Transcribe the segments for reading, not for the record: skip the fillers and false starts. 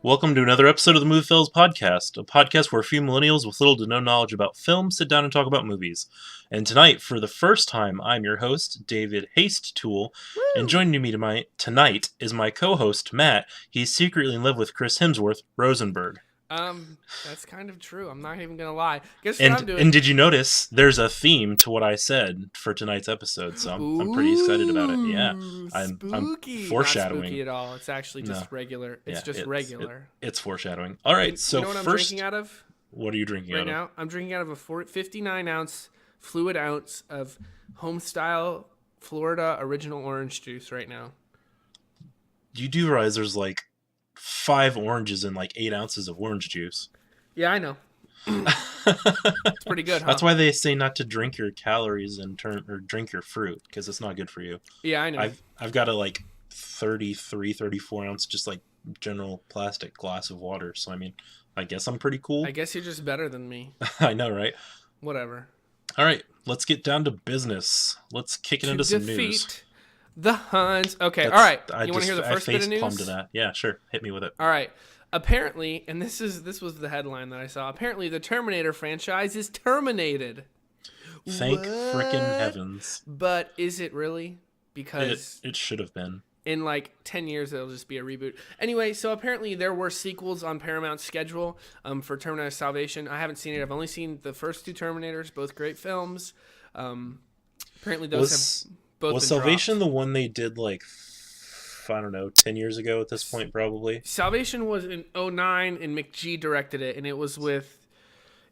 Welcome to another episode of the MovieFellas podcast, a podcast where a few millennials with little to no knowledge about film sit down and talk about movies. And tonight, for the first time, I'm your host, David Haste Tool, and Woo! joining me tonight is my co-host, Matt. He's secretly in love with Chris Hemsworth, Rosenberg. That's kind of true. I'm not even gonna lie. Guess what And I'm doing? and did you notice there's a theme to what I said for tonight's episode? So I'm pretty excited about it. Yeah, I'm spooky. foreshadowing. Not spooky at all. It's actually just No. regular. It's Yeah, just regular. It's foreshadowing. All right, so you know what first, I'm drinking out of what are you drinking right out of? now? I'm drinking out of a 59 ounce fluid ounce of home style Florida original orange juice right now. You do realize there's like 5 oranges and like 8 ounces of orange juice. Yeah, I know. It's pretty good, huh? That's why they say not to drink your calories or drink your fruit, because it's not good for you. Yeah, I know. I've got a like 34 ounce just like general plastic glass of water. So I mean, I guess I'm pretty cool. I guess you're just better than me. I know, right? Whatever. All right, let's get down to business. Let's kick it into some news. The Huns. Okay, all right. You want to hear the first bit of news? I face palm to that. Yeah, sure. Hit me with it. All right. Apparently, and this was the headline that I saw. Apparently, the Terminator franchise is terminated. Thank frickin' heavens. But is it really? Because it should have been. In like 10 years, it'll just be a reboot. Anyway, so apparently there were sequels on Paramount's schedule for Terminator Salvation. I haven't seen it. I've only seen the first two Terminators, both great films. Apparently those have both was been Salvation dropped. the one they did like, I don't know, 10 years ago at this point, probably? Salvation was in 2009, and McGee directed it, and it was with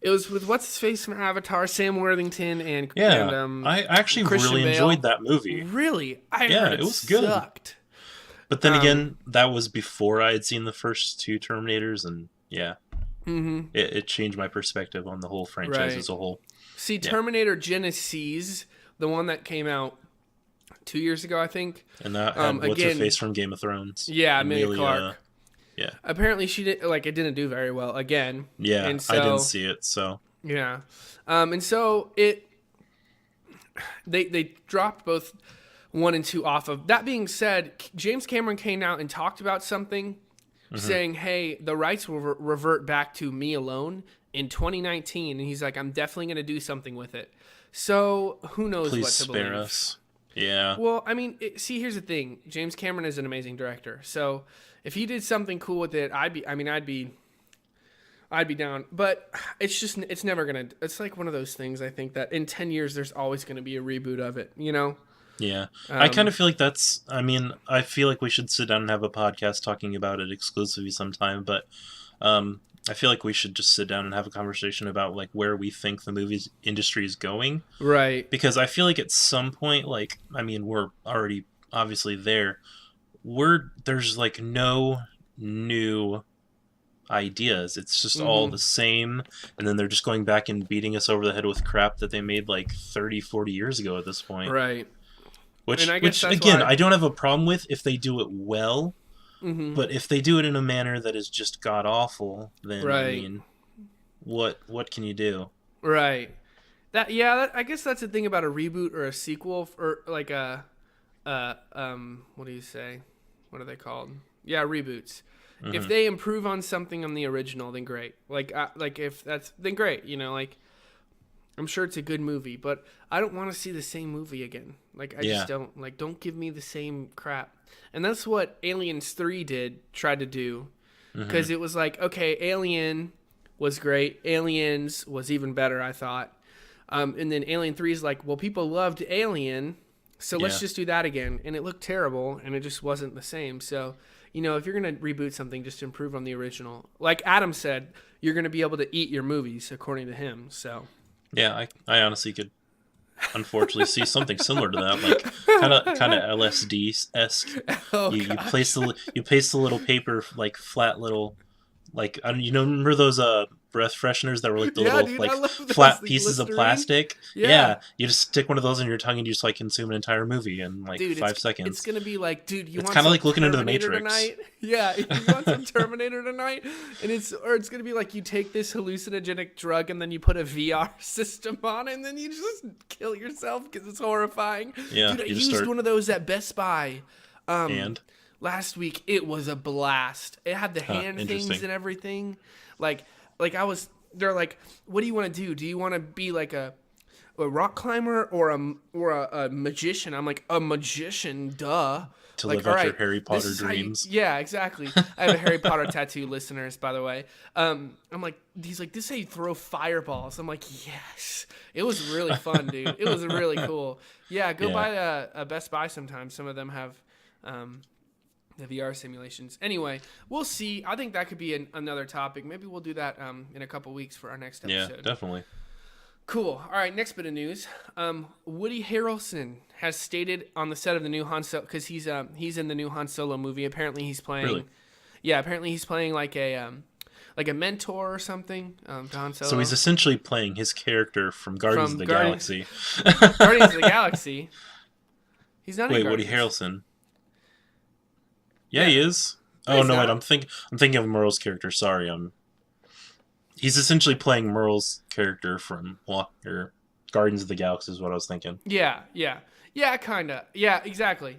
what's his face from Avatar, Sam Worthington, and I actually Christian really Bale. enjoyed that movie. Really, I heard it was good. Sucked. But then again, that was before I had seen the first two Terminators, and yeah, it changed my perspective on the whole franchise as a whole. See, Terminator Genesis, the one that came out 2 years ago, I think. And that had what's her face from Game of Thrones? Yeah, Emilia Clarke. Yeah. Apparently, it didn't do very well again. Yeah, and so, I didn't see it, so. Yeah, and so they dropped both 1 and 2 off of. That being said, James Cameron came out and talked about something, saying, "Hey, the rights will revert back to me alone in 2019," and he's like, "I'm definitely going to do something with it." So who knows Please what to spare believe. us. Yeah. Well, I mean, here's the thing. James Cameron is an amazing director. So if he did something cool with it, I'd be down. But it's never going to, it's like one of those things, I think, that in 10 years, there's always going to be a reboot of it, you know? Yeah. I kind of feel like I feel like we should sit down and have a podcast talking about it exclusively sometime, but I feel like we should just sit down and have a conversation about like where we think the movies industry is going. Right. Because I feel like at some point, like, I mean, we're already obviously there. There's like no new ideas. It's just all the same. And then they're just going back and beating us over the head with crap that they made like 30, 40 years ago at this point. Right. Which again, I don't have a problem with if they do it well. But if they do it in a manner that is just god awful, then I mean, what can you do? Right. I guess that's the thing about a reboot or a sequel or like what do you say? What are they called? Yeah, reboots. If they improve on something on the original, then great. Like if that's then great. You know, like I'm sure it's a good movie, but I don't want to see the same movie again. Like I just don't. Like don't give me the same crap. And that's what Aliens 3 tried to do. Because it was like, okay, Alien was great. Aliens was even better, I thought. And then Alien 3 is like, well, people loved Alien, so let's just do that again. And it looked terrible, and it just wasn't the same. So, you know, if you're going to reboot something, just improve on the original. Like Adam said, you're going to be able to eat your movies, according to him. So. Yeah, I honestly could unfortunately see something similar to that, like kind of LSD-esque. You place the little paper, like flat little, like remember those breath fresheners that were like the little flat pieces of plastic? Yeah, you just stick one of those in your tongue and you just like consume an entire movie in like 5 seconds. It's gonna be like, dude, it's kind of like looking into the Matrix. Tonight? Yeah, you want some Terminator tonight, and it's gonna be like you take this hallucinogenic drug and then you put a VR system on it and then you just kill yourself because it's horrifying. Yeah, dude, I used one of those at Best Buy. And last week. It was a blast. It had the hand things and everything. Like I was. They're like, what do you want to do? Do you want to be like a rock climber or a magician? I'm like, a magician, duh. To like, live out your Harry Potter dreams. Yeah, exactly. I have a Harry Potter tattoo, listeners, by the way. I'm like, he's like, this is how you throw fireballs. I'm like, yes. It was really fun, dude. It was really cool. Yeah, go by a Best Buy sometime. Some of them have the VR simulations. Anyway, we'll see. I think that could be another topic. Maybe we'll do that in a couple weeks for our next episode. Yeah, definitely. Cool. All right, next bit of news. Woody Harrelson has stated on the set of the new Han Solo, because he's in the new Han Solo movie. Apparently, he's playing. Really? Yeah, apparently he's playing like a mentor or something to Han Solo. So he's essentially playing his character from Guardians of the Galaxy. Guardians of the Galaxy. He's not. Wait, Woody Harrelson. Yeah, he is. Oh no, wait. I'm thinking of Merle's character. Sorry, He's essentially playing Merle's character from Guardians of the Galaxy is what I was thinking. Yeah, kind of. Yeah, exactly.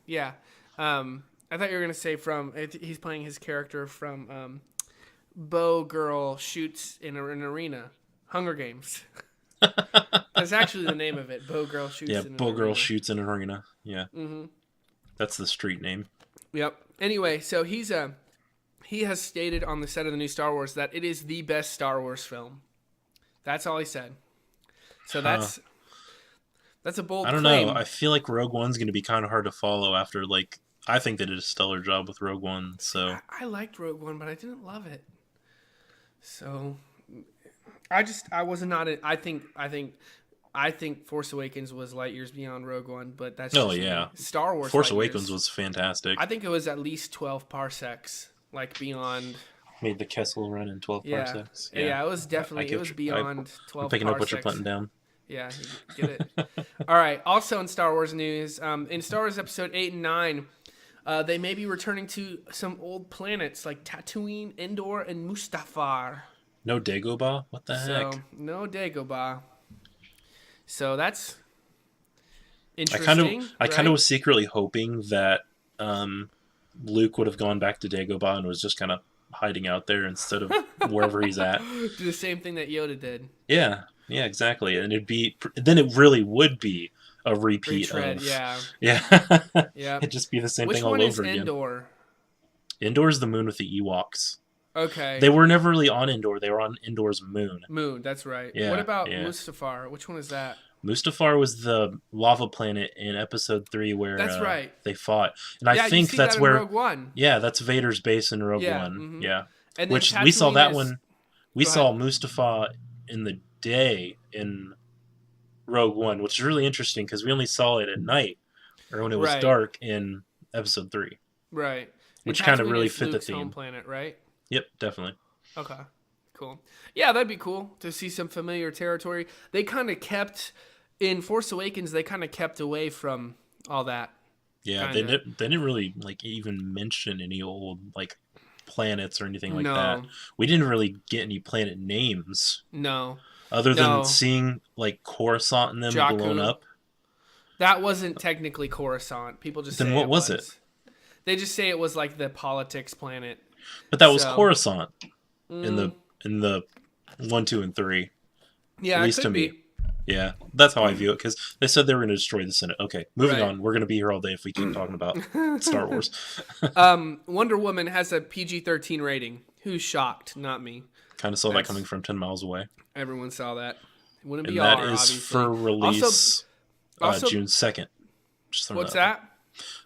Yeah. I thought you were gonna say he's playing his character from Bow Girl Shoots in an Arena, Hunger Games. That's actually the name of it. Bow Girl Shoots. Yeah, Bow Girl Shoots in an Arena. Yeah. Mm-hmm. That's the street name. Yep. Anyway, so he has stated on the set of the new Star Wars that it is the best Star Wars film. That's all he said. So that's a bold claim. I don't know. I feel like Rogue One's going to be kind of hard to follow after, I think they did a stellar job with Rogue One, so... I liked Rogue One, but I didn't love it. So, I was not... I think Force Awakens was light years beyond Rogue One, but that's just yeah. Star Wars. Force Awakens was fantastic. I think it was at least 12 parsecs, beyond. Made the Kessel run in 12 parsecs. Yeah, it was definitely beyond 12 I'm picking parsecs. up what you're putting down. Yeah, you get it. All right. Also in Star Wars news, in Star Wars Episode 8 and 9, they may be returning to some old planets like Tatooine, Endor, and Mustafar. No Dagobah? What the heck? No Dagobah. So that's interesting. I kind of was secretly hoping that Luke would have gone back to Dagobah and was just kind of hiding out there instead of wherever he's at. Do the same thing that Yoda did. Yeah, exactly. And then it really would be a repeat of... Yeah. It'd just be the same Which thing all one over is again. Endor? Endor's the moon with the Ewoks. Okay. They were never really on Endor. They were on Endor's moon. That's right. Yeah, what about Mustafar? Which one is that? Mustafar was the lava planet in Episode 3 where that's right. they fought. And I think that's where Rogue One. Yeah, that's Vader's base in Rogue One. Mm-hmm. Yeah. And which we saw that one. We saw Mustafar in the day in Rogue One, which is really interesting because we only saw it at night or when it was dark in Episode 3. Right. Which kind of really fit Luke's the theme. Home planet, right? Yep, definitely. Okay, cool. Yeah, that'd be cool to see some familiar territory. They kind of kept in Force Awakens. They kind of kept away from all that. Yeah, they didn't really even mention any old planets or anything like that. We didn't really get any planet names. No. Other than seeing Coruscant and them Jakku. blown up. That wasn't technically Coruscant. People just then say what was it? They just say it was the politics planet. But that was Coruscant in the 1, 2, and 3. Yeah, at least to me. Yeah, that's how I view it because they said they were going to destroy the Senate. Okay, moving on. We're going to be here all day if we keep talking about Star Wars. Wonder Woman has a PG-13 rating. Who's shocked? Not me. Kind of saw that coming from 10 miles away. Everyone saw that. It wouldn't be that R, is obviously. for release also, June 2nd. What's that?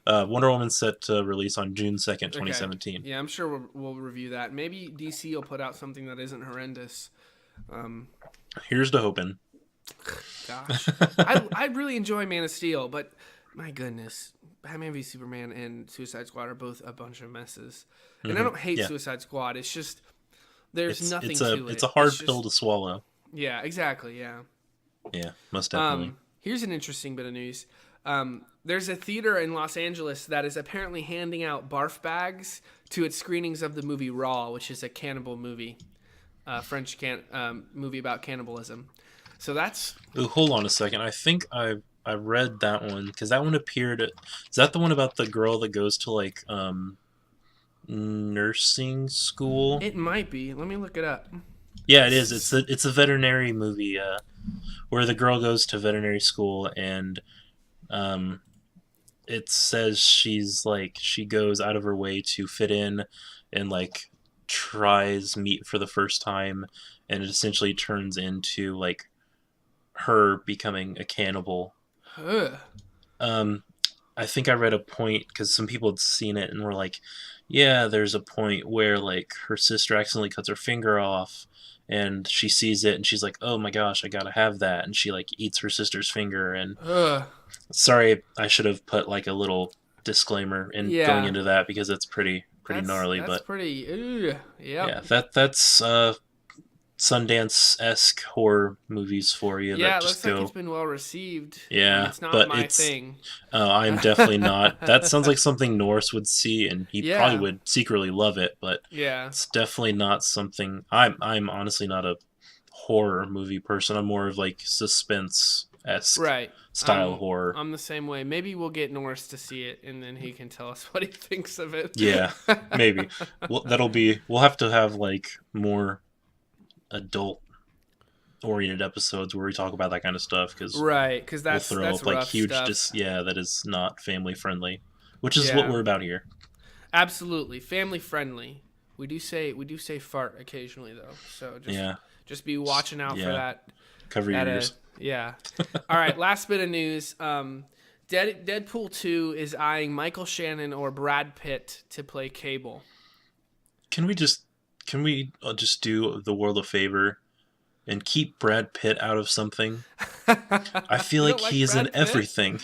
Wonder Woman set to release on June 2nd, 2017. Okay. Yeah, I'm sure we'll review that. Maybe DC will put out something that isn't horrendous. Here's to hoping. Gosh. I really enjoy Man of Steel, but my goodness, Batman v Superman and Suicide Squad are both a bunch of messes. And I don't hate Suicide Squad. It's just there's nothing to it. It's a hard pill to swallow. Yeah, exactly. Yeah. Yeah, most definitely. Here's an interesting bit of news. There's a theater in Los Angeles that is apparently handing out barf bags to its screenings of the movie Raw, which is a cannibal movie, French movie about cannibalism. So that's... Ooh, hold on a second. I think I I read that one because that one appeared. Is that the one about the girl that goes to like nursing school? It might be. Let me look it up. Yeah, it is. It's a veterinary movie where the girl goes to veterinary school and um it says she goes out of her way to fit in and like tries meat for the first time, and it essentially turns into like her becoming a cannibal. Ugh. um I think I read a point because some people had seen it and were like, yeah, there's a point where like her sister accidentally cuts her finger off and she sees it and she's like, oh my gosh, I gotta have that, and she like eats her sister's finger. And Ugh. sorry, I should have put like a little disclaimer in going Yeah. into that because it's pretty gnarly. That's But pretty. Ugh. Yep. yeah, that's Sundance-esque horror movies for you Yeah, that it just looks like go. it's been well received. Yeah, It's not but my it's thing. I'm definitely not. That sounds like something Norris would see, and he probably Yeah. would secretly love it. But Yeah. it's definitely not something. I'm honestly not a horror movie person. I'm more of like suspense-esque Right. style horror. I'm the same way. Maybe we'll get Norris to see it, and then he can tell us what he thinks of it. Yeah, maybe. Well, that'll be. We'll have to have like more adult oriented episodes where we talk about that kind of stuff because Right, because we'll that's throw that's up like rough huge stuff. yeah, that is not family friendly, which is what Yeah, we're about here. absolutely family friendly. We do say fart occasionally though, so Yeah, just be watching out for yeah, that. cover your That ears. yeah. All right, last bit of news. Deadpool 2 is eyeing Michael Shannon or Brad Pitt to play Cable. Can we just do the world a favor and keep Brad Pitt out of something? I feel You like don't like he's in Brad Pitt? everything.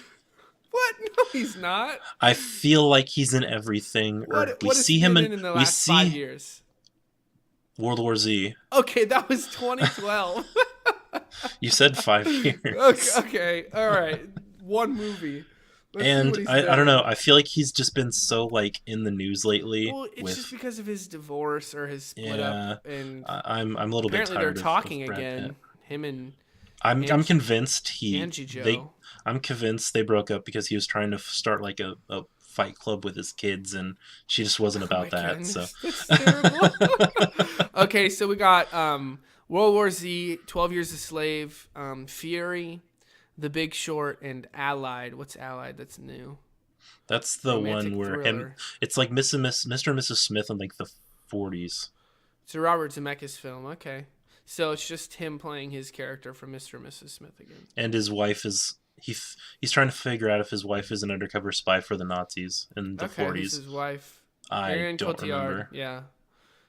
What? No, he's not. I feel like he's in everything. Or we What has see he him been in in the we last 5 see years? World War Z. Okay, that was 2012. You said 5 years. Okay, all right. One movie. Let's see And what he's I don't done. know. I feel like he's just been so like in the news lately Well, it's just with because of his divorce or his split yeah. up, and I'm a little bit apparently they're tired talking of Brad Pitt. again. Him and I'm Angie, convinced Angie they Joe. I'm convinced they broke up because he was trying to start like a fight club with his kids, and she just wasn't Oh my about that. So goodness, that's terrible. Okay, so we got World War Z, 12 Years a Slave, Fury, The Big Short, and Allied. What's Allied? That's new. that's the Romantic one where thriller. it's like Mr. and Mrs. Smith in like the 40s. It's a Robert Zemeckis film. Okay. So it's just him playing his character from Mr. and Mrs. Smith again. And his wife is he's trying to figure out if his wife is an undercover spy for the Nazis in the Okay, who's 40s. his wife? I Marion don't Cotillard. remember. Yeah.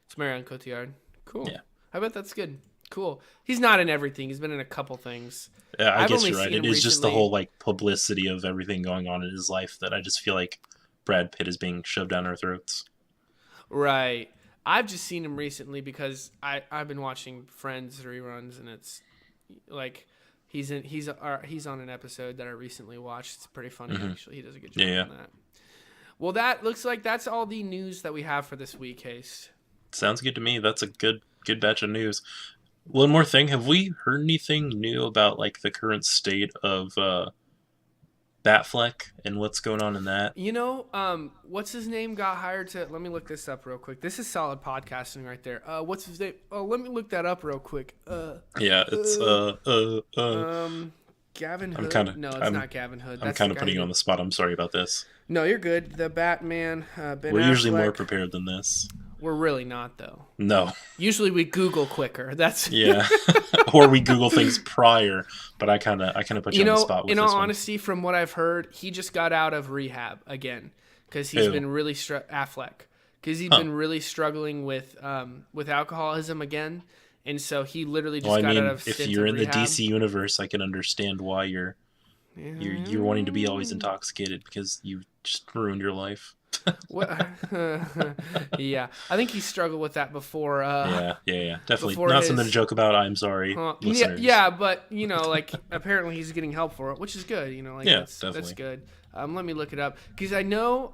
It's Marion Cotillard. Cool. Yeah. I bet that's good. Cool. He's not in everything. He's been in a couple things. Yeah, I I've guess only you're right. seen It him is just the recently. whole like publicity of everything going on in his life that I just feel like Brad Pitt is being shoved down our throats. Right. I've just seen him recently because I've been watching Friends reruns, and it's like he's on an episode that I recently watched. It's pretty funny actually. He does a good job Yeah, yeah. on that. Well, that looks like that's all the news that we have for this week, Haste. Sounds good to me. That's a good batch of news. One more thing, have we heard anything new about like the current state of Batfleck and what's going on in that? You know, what's his name got hired to? Let me look this up real quick. This is solid podcasting right there. What's his name? Oh, let me look that up real quick. Yeah, it's Gavin Hood. I'm kinda No, it's I'm not Gavin Hood. I'm That's kind the of guy putting you who- on the spot. I'm sorry about this. No, you're good. The Batman. Ben We're usually more Affleck. prepared than this. We're really not though. No. Usually we Google quicker. That's Yeah. Or we Google things prior, but I kind of put you You on the know, spot with in this all one. honesty, from what I've heard, he just got out of rehab again because he's Who? been really Affleck because he's been really struggling with alcoholism again, and so he literally just Well, I got mean, out of if stints you're of in the rehab. DC universe, I can understand why you're wanting to be always intoxicated because you just ruined your life. What? Yeah, I think he struggled with that before. Yeah, definitely before not something to his- joke about. I'm sorry, Yeah, listeners. yeah, but you know, like apparently he's getting help for it, which is good. You know, like Yeah, that's definitely. good. Let me look it up because I know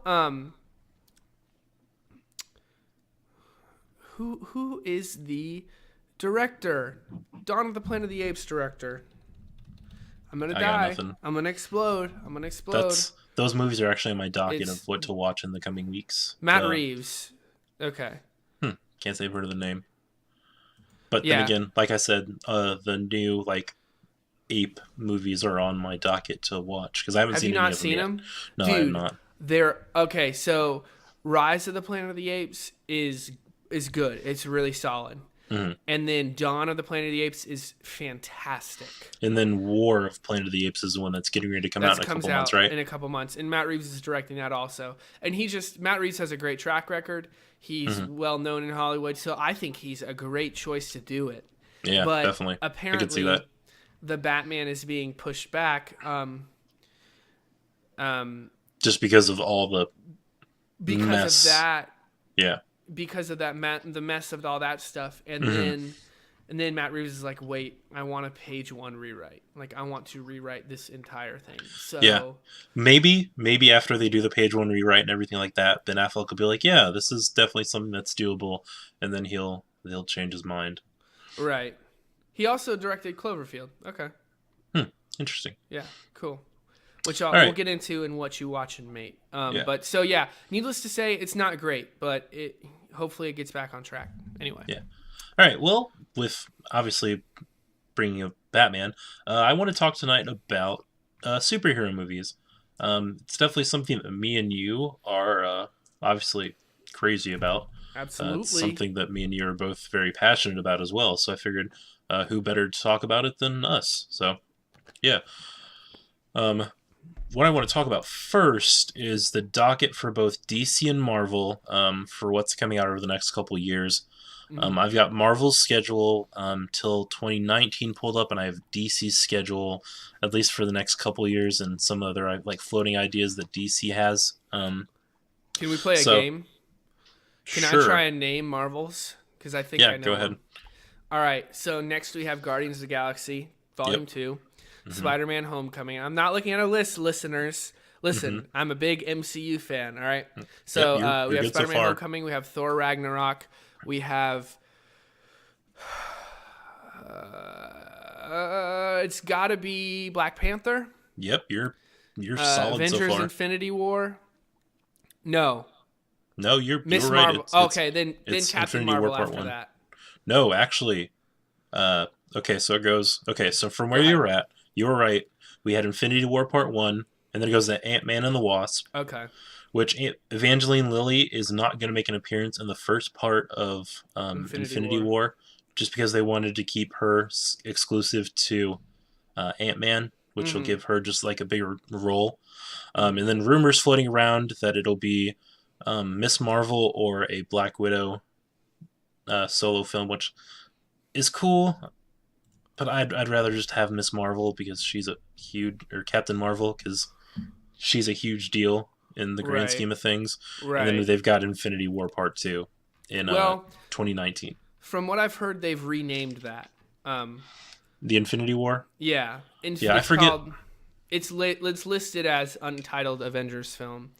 who is the director, Dawn of the Planet of the Apes director. I'm gonna I got die. nothing. I'm gonna explode. Those movies are actually on my docket It's of what to watch in the coming weeks. Matt Reeves. Okay. Can't say I've heard of the name. But then Yeah. again, like I said, the new like ape movies are on my docket to watch because I haven't Have seen you any not of them seen yet. them? No, I have Dude, not. they're okay, so Rise of the Planet of the Apes is good. It's really solid. Mm-hmm. And then Dawn of the Planet of the Apes is fantastic. And then War of Planet of the Apes is the one that's getting ready to come out in a couple months, right? In a couple months. And Matt Reeves is directing that also. And Matt Reeves has a great track record. He's well known in Hollywood, so I think he's a great choice to do it. Yeah, But definitely. apparently, I could see that. the Batman is being pushed back. Just because of all the Because mess. of that. Yeah. Because of that, the mess of all that stuff, and then Matt Reeves is like, "Wait, I want a page one rewrite. Like, I want to rewrite this entire thing." So Yeah. Maybe after they do the page one rewrite and everything like that, then Affleck will be like, "Yeah, this is definitely something that's doable," and then he'll change his mind. Right. He also directed Cloverfield. Okay. Interesting. Yeah. Cool. Which right. we'll get into in What You Watch and Mate. Yeah. But so yeah, needless to say, it's not great, but hopefully it gets back on track. Anyway. Yeah. All right. Well, with obviously bringing up Batman, I want to talk tonight about superhero movies. It's definitely something that me and you are obviously crazy about. Absolutely. It's something that me and you are both very passionate about as well. So I figured, who better to talk about it than us? So, yeah. What I want to talk about first is the docket for both DC and Marvel for what's coming out over the next couple of years. I've got Marvel's schedule till 2019 pulled up, and I have DC's schedule at least for the next couple of years, and some other like floating ideas that DC has. Can we play a game? Can sure. I try and name Marvel's? Because I think I know. Go ahead. Them. All right. So next we have Guardians of the Galaxy Volume 2, Spider-Man: Homecoming. I'm not looking at a list, listeners. Listen, I'm a big MCU fan. All right. So we have Spider-Man: Homecoming. We have Thor: Ragnarok. We have. It's got to be Black Panther. Yep, you're solid Avengers: so far. Infinity War. No, you're Miss right. Marvel. Okay, then Captain Infinity Marvel War Part after 1. that. No, actually. Okay, so it goes. Okay, so from where you're at, you were right. We had Infinity War Part 1, and then it goes to Ant-Man and the Wasp. Okay. Which Evangeline Lilly is not going to make an appearance in the first part of Infinity War, just because they wanted to keep her exclusive to Ant-Man, which will give her just like a bigger role. And then rumors floating around that it'll be Miss Marvel or a Black Widow solo film, which is cool, but I'd rather just have Miss Marvel because she's a huge, or Captain Marvel because she's a huge deal in the grand scheme of things. Right. And then they've got Infinity War Part 2 in 2019. From what I've heard, they've renamed that. The Infinity War? Yeah. I forget. It's listed as Untitled Avengers film.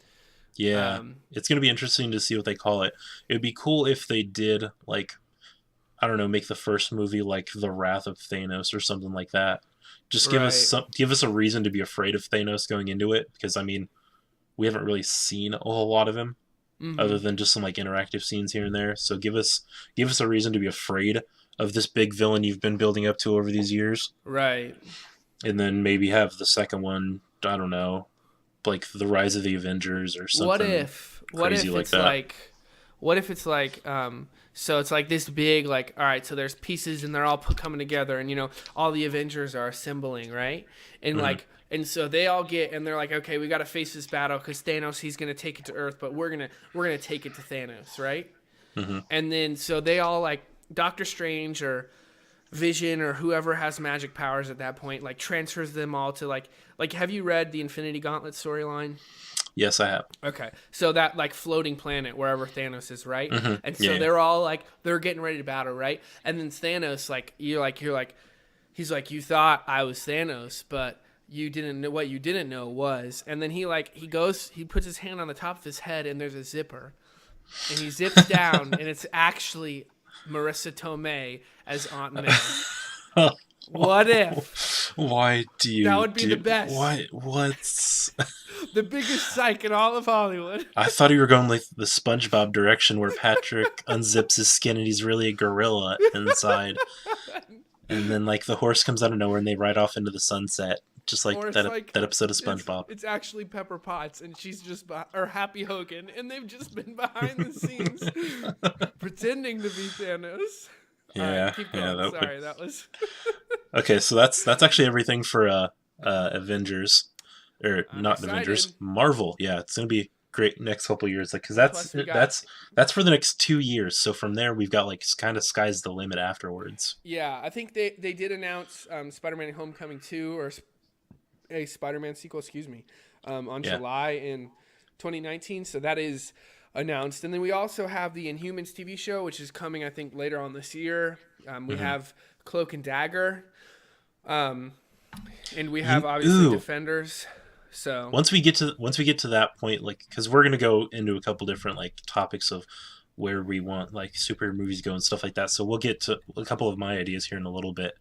Yeah. It's going to be interesting to see what they call it. It would be cool if they did, like, I don't know, make the first movie like The Wrath of Thanos or something like that. Just give us a reason to be afraid of Thanos going into it, because I mean, we haven't really seen a whole lot of him other than just some like interactive scenes here and there. So give us a reason to be afraid of this big villain you've been building up to over these years. Right. And then maybe have the second one, I don't know, like The Rise of the Avengers or something. What if it's like so it's like this big, like, all right, so there's pieces and they're all coming together, and, you know, all the Avengers are assembling, right? And like, and so they all get, and they're like, okay, we got to face this battle because Thanos, he's going to take it to Earth, but we're going to take it to Thanos, right? And then, so they all, like, Doctor Strange or Vision or whoever has magic powers at that point, like, transfers them all to, like, have you read the Infinity Gauntlet storyline? Yes, I have. Okay. So that, like, floating planet wherever Thanos is, right? And so they're all, like, they're getting ready to battle, right? And then Thanos, like, you're like, he's like, you thought I was Thanos, but you didn't know what you didn't know was. And then he puts his hand on the top of his head and there's a zipper. And he zips down and it's actually Marissa Tomei as Aunt May. What if? Why do That you would be do the best. why what's The biggest psych in all of Hollywood. I thought you were going like the SpongeBob direction where Patrick unzips his skin and he's really a gorilla inside. And then like the horse comes out of nowhere and they ride off into the sunset. Just like Or it's that like that episode of SpongeBob. it's actually Pepper Potts and she's just or Happy Hogan and they've just been behind the scenes pretending to be Thanos. All Yeah, right, keep yeah, going. Sorry, that was Okay, so that's actually everything for Avengers, or I'm not excited. Avengers, Marvel. Yeah, it's gonna be great next couple of years, like because Plus we got that's for the next 2 years. So from there, we've got like kind of sky's the limit afterwards. yeah, I think they did announce Spider-Man: Homecoming 2 or a Spider-Man sequel, excuse me, on Yeah. July in 2019. So that is announced. And then we also have the Inhumans TV show, which is coming, I think, later on this year. We have Cloak and Dagger. And we have obviously Defenders. So Once we get to that point, like because we're gonna go into a couple different like topics of where we want like superhero movies to go and stuff like that. So we'll get to a couple of my ideas here in a little bit.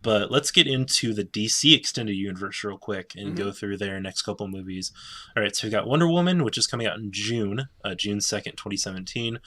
But let's get into the DC extended universe real quick and go through their next couple movies. All right, so we got Wonder Woman, which is coming out in June, June 2nd, 2017.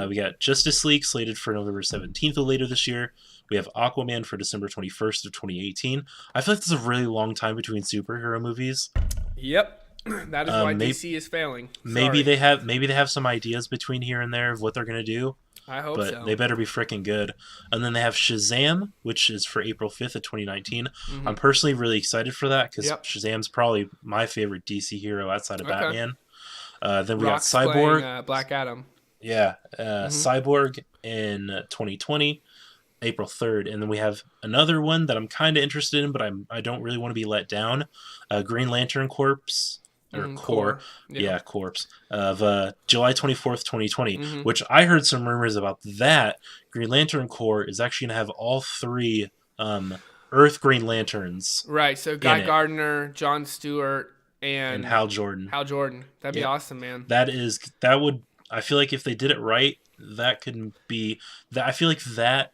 We got Justice League slated for November 17th of later this year. We have Aquaman for December 21st of 2018. I feel like there's a really long time between superhero movies. Yep. That is why DC is failing. Maybe they have some ideas between here and there of what they're gonna do. I hope but so. They better be freaking good. And then they have Shazam, which is for April 5th of 2019. I'm personally really excited for that because Shazam's probably my favorite DC hero outside of Batman. Then we Rock's got Cyborg, playing, Black Adam. Yeah, Cyborg in 2020, April 3rd, and then we have another one that I'm kind of interested in, but I don't really want to be let down. Green Lantern Corps. Or Corps, Corpse of July 24th, 2020, which I heard some rumors about that. Green Lantern Corps is actually going to have all three Earth Green Lanterns. Right, so Guy Gardner, Jon Stewart, and Hal Jordan. That'd be awesome, man. That would, I feel like if they did it right, that could be, I feel like that,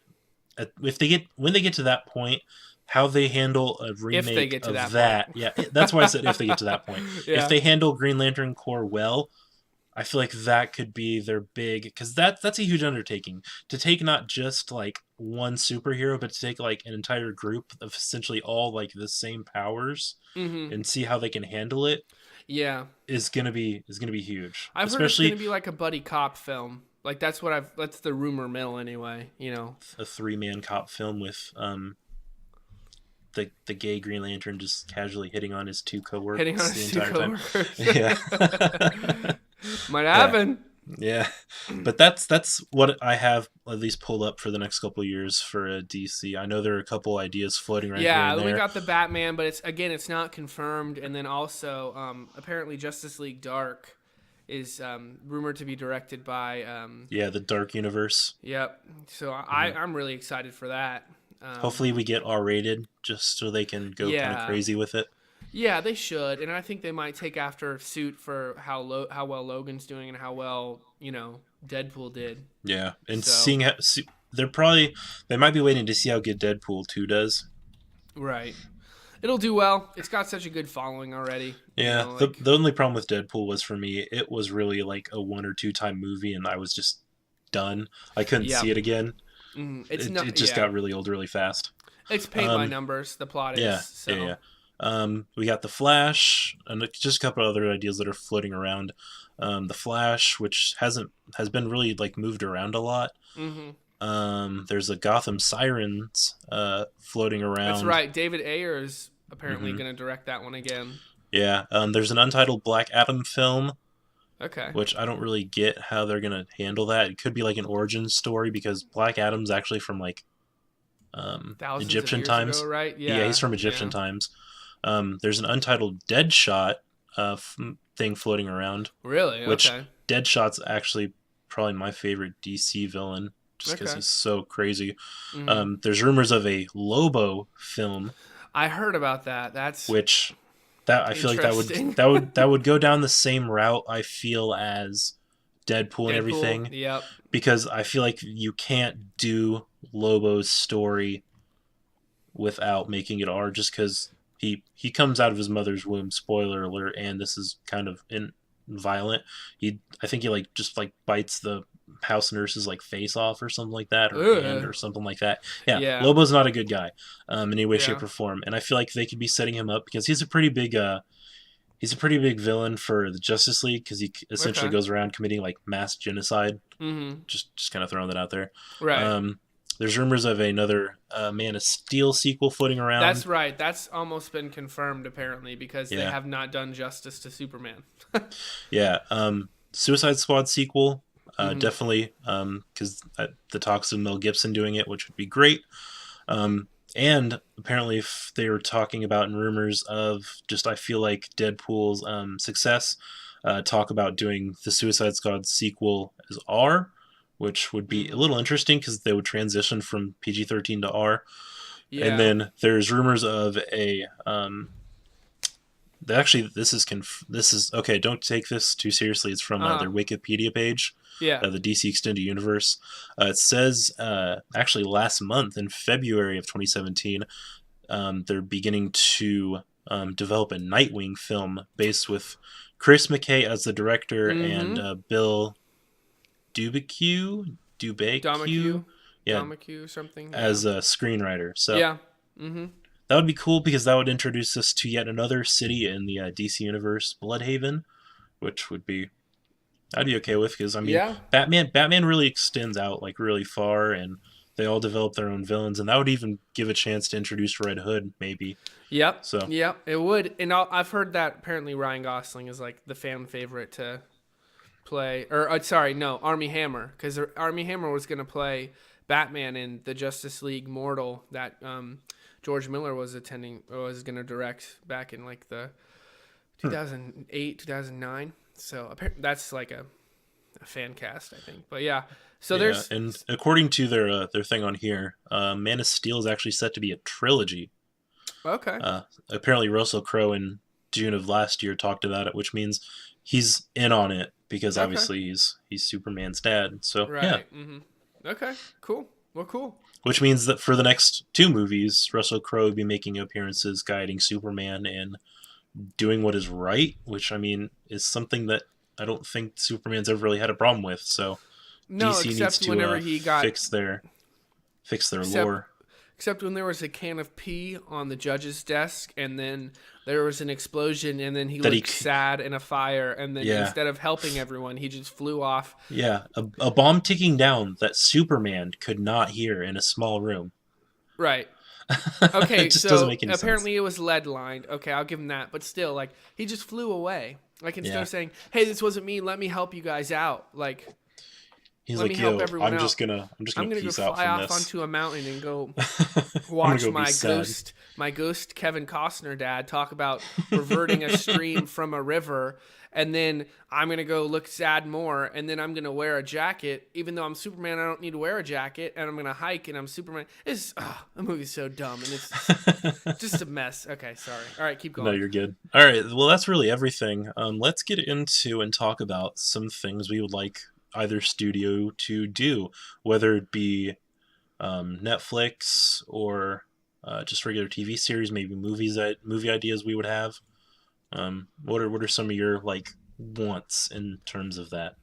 when they get to that point, how they handle a remake of that. Yeah, that's why I said if they get to that point. If they handle Green Lantern Corps well, I feel like that could be their big, because that's a huge undertaking to take not just like one superhero, but to take like an entire group of essentially all like the same powers and see how they can handle it. Yeah, is gonna be huge. I've heard it's gonna be like a buddy cop film. Like that's the rumor mill anyway. You know, a 3-man cop film with the gay Green Lantern just casually hitting on his two coworkers the entire time. Yeah. Might happen. Yeah. But that's what I have at least pulled up for the next couple of years for DC. I know there are a couple ideas floating around here and there. We got the Batman, but it's not confirmed. And then also apparently Justice League Dark is rumored to be directed by the Dark Universe. Yep. So I'm really excited for that. Hopefully we get R-rated just so they can go kind of crazy with it. Yeah, they should, and I think they might take after suit for how well Logan's doing and how well Deadpool did. Yeah, and seeing how they might be waiting to see how good Deadpool 2 does. Right, it'll do well. It's got such a good following already. Yeah, the only problem with Deadpool was for me it was really like a 1 or 2 time movie, and I was just done. I couldn't see it again. It just got really old really fast. It's paint by numbers. The plot is. Yeah. We got The Flash and just a couple other ideas that are floating around. The Flash, which has been really like moved around a lot. There's a Gotham Sirens floating around. That's right. David Ayer is apparently going to direct that one again. Yeah. There's an untitled Black Adam film. Okay. Which I don't really get how they're going to handle that. It could be like an origin story because Black Adam's actually from like Egyptian times. Ago, right? Yeah, he's from Egyptian times. There's an untitled Deadshot thing floating around. Really? Which Deadshot's actually probably my favorite DC villain just because he's so crazy. There's rumors of a Lobo film. I heard about that. I feel like that would go down the same route I feel as Deadpool and everything. Yep. Because I feel like you can't do Lobo's story without making it R, just because he comes out of his mother's womb. Spoiler alert! And this is kind of violent. I think he like just like bites the house nurse's like face off or something like that, or hand Ugh. or something like that. Yeah, Yeah. Lobo's not a good guy, in any way, Yeah. shape, or form. And I feel like they could be setting him up because he's a pretty big villain for the Justice League because he essentially Okay. goes around committing like mass genocide. Mm-hmm. Just kind of throwing that out there. Right. Um, there's rumors of another Man of Steel sequel floating That's around. right. That's almost been confirmed apparently because they Yeah, have not done justice to Superman. yeah. Suicide Squad sequel, Mm-hmm. definitely. Because the talks of Mel Gibson doing it, which would be great. Um, and apparently, if they were talking about in rumors of just, I feel like Deadpool's success, talk about doing the Suicide Squad sequel as R, which would be a Mm-hmm. little interesting because they would transition from PG-13 to R. And Yeah. then there's rumors of a actually this is okay. Don't take this too seriously. It's from Uh-huh. their Wikipedia page, Yeah. the DC Extended Universe. It says actually last month in February of 2017, they're beginning to develop a Nightwing film based with Chris McKay as the director and Mm-hmm. Bill Dubecue, Domacue. yeah, Domacue or something. Yeah. as a screenwriter. So Yeah. Mm-hmm. that would be cool because that would introduce us to yet another city in the DC universe, Bloodhaven, which I'd be okay with because I mean, Yeah. Batman really extends out like really far, and they all develop their own villains, and that would even give a chance to introduce Red Hood, maybe. Yep. So Yep. It would. And I've heard that apparently Ryan Gosling is like the fan favorite to play. Or sorry, no, Army Hammer, because Army Hammer was gonna play Batman in the Justice League Mortal that George Miller was gonna direct back in like the hmm. 2008 2009. So that's like a fan cast, I think. But yeah, so Yeah, there's and according to their thing on here, Man of Steel is actually set to be a trilogy. okay. Apparently, Russell Crowe in June of last year talked about it, which means he's in on it because Okay. obviously he's Superman's dad. So yeah, Right. Mm-hmm. Okay. Cool. Well, cool. which means that for the next two movies, Russell Crowe will be making appearances guiding Superman and doing what is right, which I mean is something that I don't think Superman's ever really had a problem with. So No, DC needs except to whenever he got fix their except lore. except when there was a can of pee on the judge's desk, and then there was an explosion, and then he That looked sad in a fire, and then yeah, instead of helping everyone, he just flew off. yeah, a bomb ticking down that Superman could not hear in a small room. Right. It Okay, just doesn't so make any sense. apparently it was lead lined. Okay, I'll give him that. But still, like, he just flew away. Like, instead Yeah, of saying, hey, this wasn't me, let me help you guys out. Like, he's let me like, help yo, everyone out. I'm just I'm gonna gonna go peace out fly from off this. onto a mountain and go I'm gonna watch go be sad. my ghost Kevin Costner dad talk about reverting a stream from a river, and then I'm gonna go look sad more, and then I'm gonna wear a jacket, even though I'm Superman. I don't need to wear a jacket, and I'm gonna hike, and I'm Superman. The movie's so dumb, and it's just a mess. Okay, sorry. All right, keep No, going. you're good. All right, well, that's really everything. Let's get into and talk about some things we would like either studio to do, whether it be Netflix or just regular TV series, maybe movie ideas we would have. What are some of your like wants in terms of that?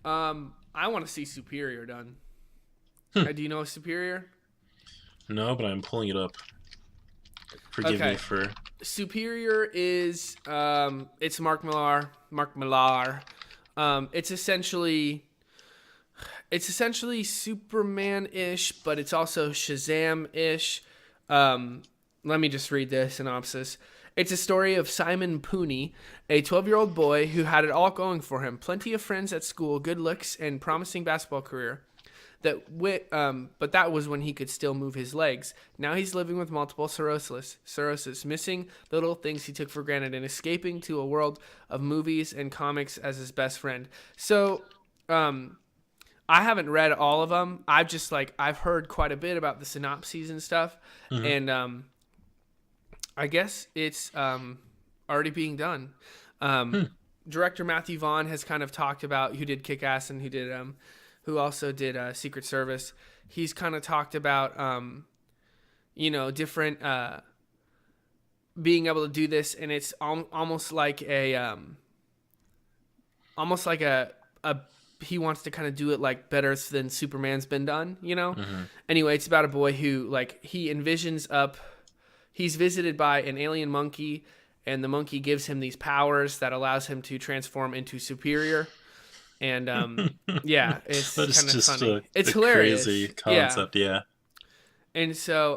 I want to see Superior done. Hmm. Do you know Superior? No, but I'm pulling it up. Forgive me Okay. for. Superior is it's Mark Millar. Mark Millar. It's essentially Superman-ish, but it's also Shazam-ish. Let me just read the synopsis. It's a story of Simon Pooney, a 12-year-old boy who had it all going for him. Plenty of friends at school, good looks, and promising basketball career. But that was when he could still move his legs. Now he's living with multiple cirrhosis, missing the little things he took for granted and escaping to a world of movies and comics as his best friend. So, I haven't read all of them. I've heard quite a bit about the synopses and stuff, Mhm. and I guess it's already being done. Hmm. Director Matthew Vaughn has kind of talked about who did Kick-Ass and who also did Secret Service. He's kind of talked about different being able to do this, and it's almost like a he wants to kind of do it like better than Superman's been done, Anyway, it's about a boy who he's visited by an alien monkey, and the monkey gives him these powers that allows him to transform into Superior. And yeah, it's kind of funny. It's hilarious. Crazy concept, yeah. And so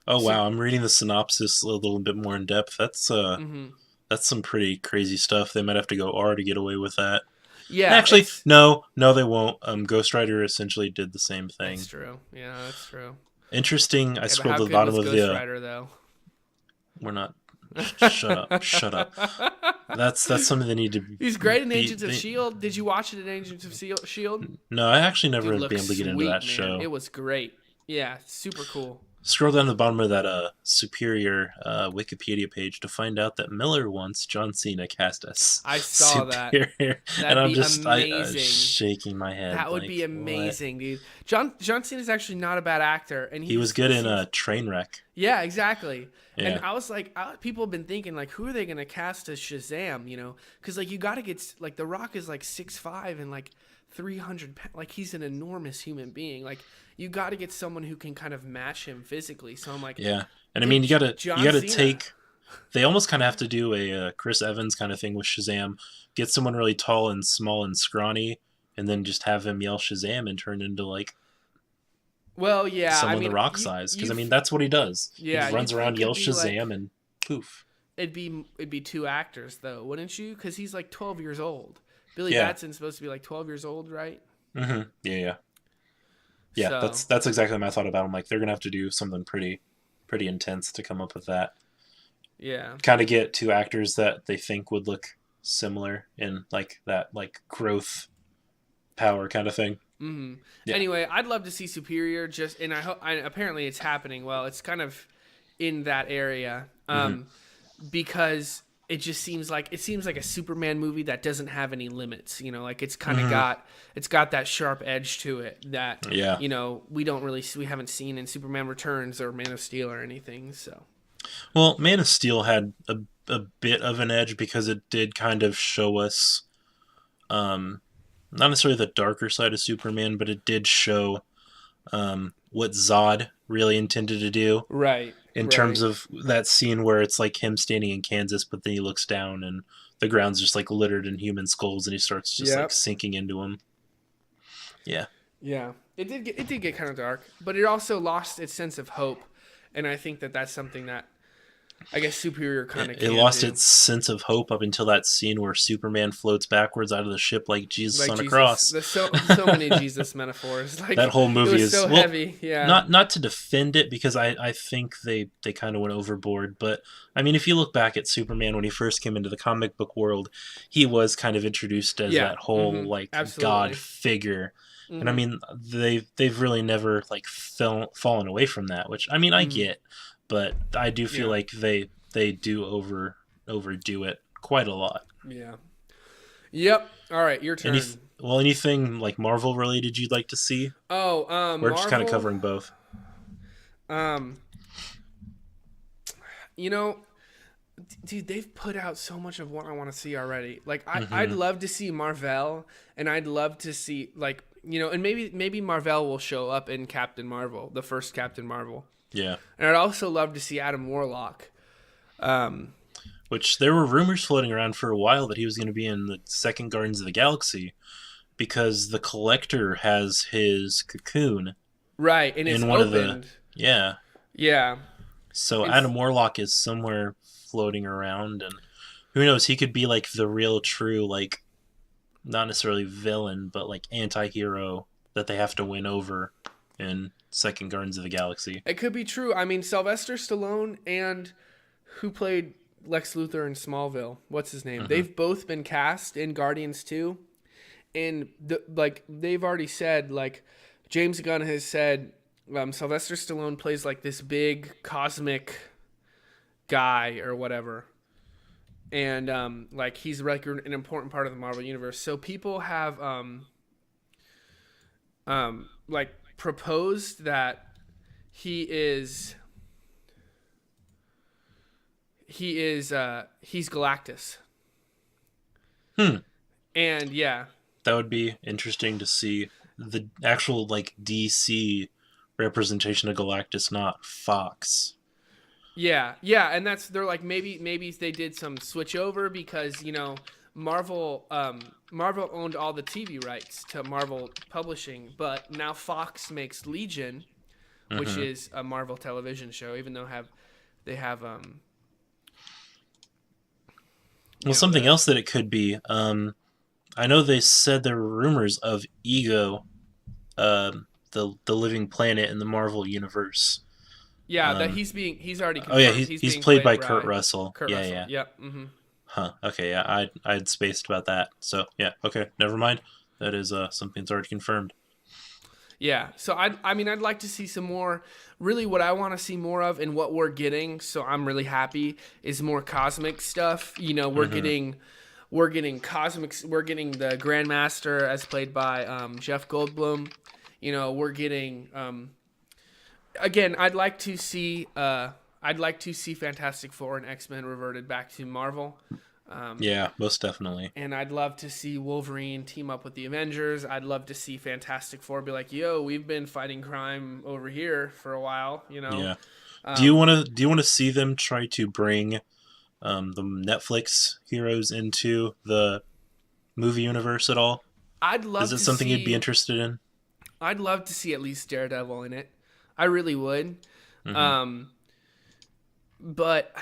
wow, I'm reading the synopsis a little bit more in depth. That's some pretty crazy stuff. They might have to go R to get away with that. Yeah. Actually, no, they won't. Ghost Rider essentially did the same thing. That's true. Yeah, that's true. Interesting. I scrolled to the bottom of Ghost Rider, though. We're not. Shut up. That's something they need to. He's great in Agents of S.H.I.E.L.D. Did you watch it in Agents of S.H.I.E.L.D.? No, I actually never been able to get into that show. It was great. Yeah, super cool. Scroll down to the bottom of that Superior Wikipedia page to find out that Miller wants John Cena cast as I saw Superior. That'd and I'm be just amazing. Shaking my head. That would be amazing, dude. John Cena's actually not a bad actor, and he was good in a Trainwreck. Yeah, exactly. Yeah. And I was like, people have been thinking like, who are they gonna cast as Shazam? Because like you got to get like The Rock is like 6'5" and like 300 pounds. Like he's an enormous human being. Like you got to get someone who can kind of match him physically. So I'm like, yeah. And I mean, you gotta take. They almost kind of have to do a Chris Evans kind of thing with Shazam. Get someone really tall and small and scrawny, and then just have him yell Shazam and turn into like. Well, yeah, someone The Rock size, because I mean that's what he does. Yeah, he runs around, yells Shazam, and poof. It'd be two actors though, wouldn't you? Because he's like 12 years old. Billy Batson's supposed to be like 12 years old, right? Mm-hmm. Yeah. That's exactly what I thought about. I'm like, they're gonna have to do something pretty intense to come up with that. Yeah. Kind of get two actors that they think would look similar in like that like growth power kind of thing. Mm-hmm. Yeah. Anyway, I'd love to see Superior. And I hope. Apparently, it's happening. Well, it's kind of in that area because it just seems like a Superman movie that doesn't have any limits. Like it's kind of got that sharp edge to it that we haven't seen in Superman Returns or Man of Steel or anything. So, well, Man of Steel had a bit of an edge because it did kind of show us. Not necessarily the darker side of Superman, but it did show what Zod really intended to do. Right. In terms of that scene where it's like him standing in Kansas, but then he looks down and the ground's just like littered in human skulls and he starts just like sinking into them. Yeah. Yeah. It did get kind of dark, but it also lost its sense of hope. And I think that that's something that I guess Superior kind of it lost its sense of hope up until that scene where Superman floats backwards out of the ship like Jesus on a cross. There's so many Jesus metaphors. Like that whole movie is so heavy. Yeah. Not to defend it because I think they kind of went overboard, but I mean if you look back at Superman when he first came into the comic book world, he was kind of introduced as that whole Absolutely. God figure. Mm-hmm. And I mean they've really never like fallen away from that, which I mean I get. But I do feel like they do overdo it quite a lot. Yeah. Yep. All right, your turn. Anything like Marvel related you'd like to see? Oh, we're just kind of covering both. Dude, they've put out so much of what I want to see already. Like I'd love to see Marvel, and I'd love to see and maybe Marvel will show up in Captain Marvel, the first Captain Marvel. Yeah. And I'd also love to see Adam Warlock. Which there were rumors floating around for a while that he was going to be in the second Guardians of the Galaxy because the Collector has his cocoon. Right, and it's opened. Yeah. Yeah. So Adam Warlock is somewhere floating around, and who knows, he could be like the real true, like, not necessarily villain, but like anti-hero that they have to win over in second Guardians of the Galaxy. It could be true. I mean, Sylvester Stallone and who played Lex Luthor in Smallville, what's his name? They've both been cast in Guardians 2. And they've already said, like, James Gunn has said Sylvester Stallone plays like this big cosmic guy or whatever. And like he's like an important part of the Marvel universe. So people have like proposed that he is he's Galactus. Hmm. And yeah. That would be interesting to see the actual like DC representation of Galactus, not Fox. Yeah, and they're like maybe they did some switch over because Marvel owned all the TV rights to Marvel Publishing, but now Fox makes Legion, which Mm-hmm. is a Marvel television show. Even though they have Well, something else that it could be. I know they said there were rumors of Ego, the living planet in the Marvel universe. that Um, he's already oh yeah, confirmed. He's he's being played played by Kurt by Russell. Kurt Yeah, Russell. yeah. Yep. Mm-hmm. Huh. Okay, yeah. I'd spaced about that. So yeah. Okay, never mind. That is something that's already confirmed. Yeah, so I'd like to see some more. Really, what I want to see more of, and what we're getting, so I'm really happy, is more cosmic stuff. We're getting cosmics. We're getting the Grandmaster as played by Jeff Goldblum. We're getting again. I'd like to see Fantastic Four and X-Men reverted back to Marvel. Yeah, most definitely. And I'd love to see Wolverine team up with the Avengers. I'd love to see Fantastic Four be like, "Yo, we've been fighting crime over here for a while." Yeah. Do you want to see them try to bring the Netflix heroes into the movie universe at all? I'd Is love it to something you'd be see. interested in? I'd love to see at least Daredevil in it. I really would. Mm-hmm. Um, but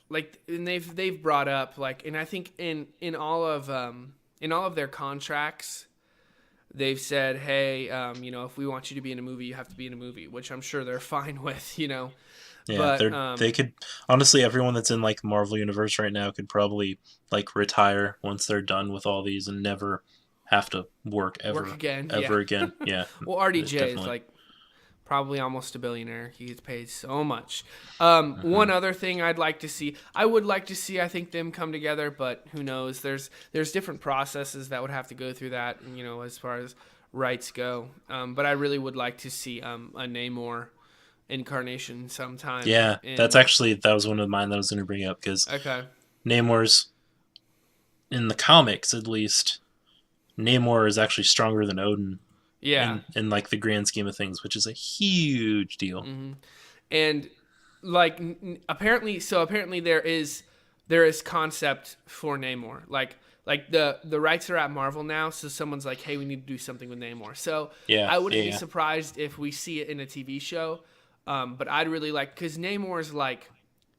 like, and they've brought up like, and I think in all of their contracts, they've said, hey, if we want you to be in a movie, you have to be in a movie, which I'm sure they're fine with. Yeah, But they could honestly everyone that's in like the Marvel universe right now could probably like retire once they're done with all these and never have to work work ever again, yeah. ever again. Yeah, Well, RDJ is definitely. like probably almost a billionaire. He gets paid so much. Hmm. One other thing I would like to see, I think them come together, but who knows? There's different processes that would have to go through that, as far as rights go. But I really would like to see a Namor incarnation sometime. Yeah, that was one of mine that I was going to bring up because Okay. Namor's in the comics at least. Namor is actually stronger than Odin Yeah. in like the grand scheme of things, which is a huge deal. Mm-hmm. And like apparently there is concept for Namor. Like the rights are at Marvel now, so someone's like, "Hey, we need to do something with Namor." So Yeah, I yeah, wouldn't be yeah. surprised if we see it in a TV show. But I'd really like, because Namor is like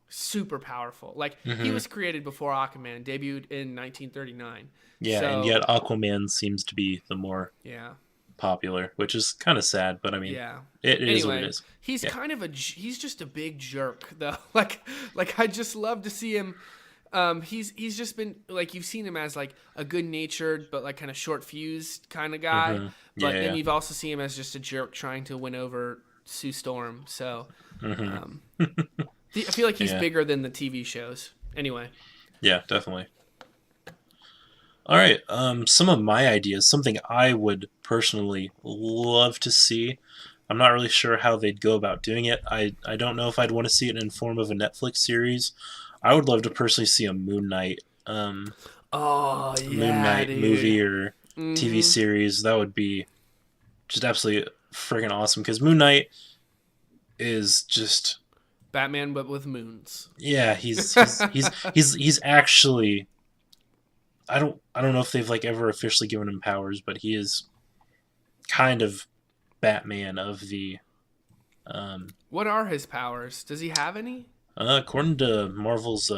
super powerful. Like he Hmm. was created before Aquaman debuted in 1939. Yeah, and So yet Aquaman seems to be the more yeah. popular, which is kind of sad, but I mean, Yeah. it is what it Anyway, is. he's Yeah. he's just a big jerk though. Like I just love to see him. He's just been like, you've seen him as like a good natured but like kind of short fused kind of guy. Hmm. But Yeah, then yeah. you've also seen him as just a jerk trying to win over Sue Storm. So Hmm. um, I feel like he's Yeah, bigger than the TV shows. Anyway. yeah, definitely. All right, some of my ideas, something I would personally love to see. I'm not really sure how they'd go about doing it. I don't know if I'd want to see it in form of a Netflix series. I would love to personally see a Oh Moon yeah, Knight movie dude. or TV Mm-hmm. series. That would be just absolutely friggin' awesome because Moon Knight is just Batman, but with moons. yeah, he's actually I don't know if they've like ever officially given him powers, but he is kind of Batman of the um What are his powers? Does he have any? according to Marvel's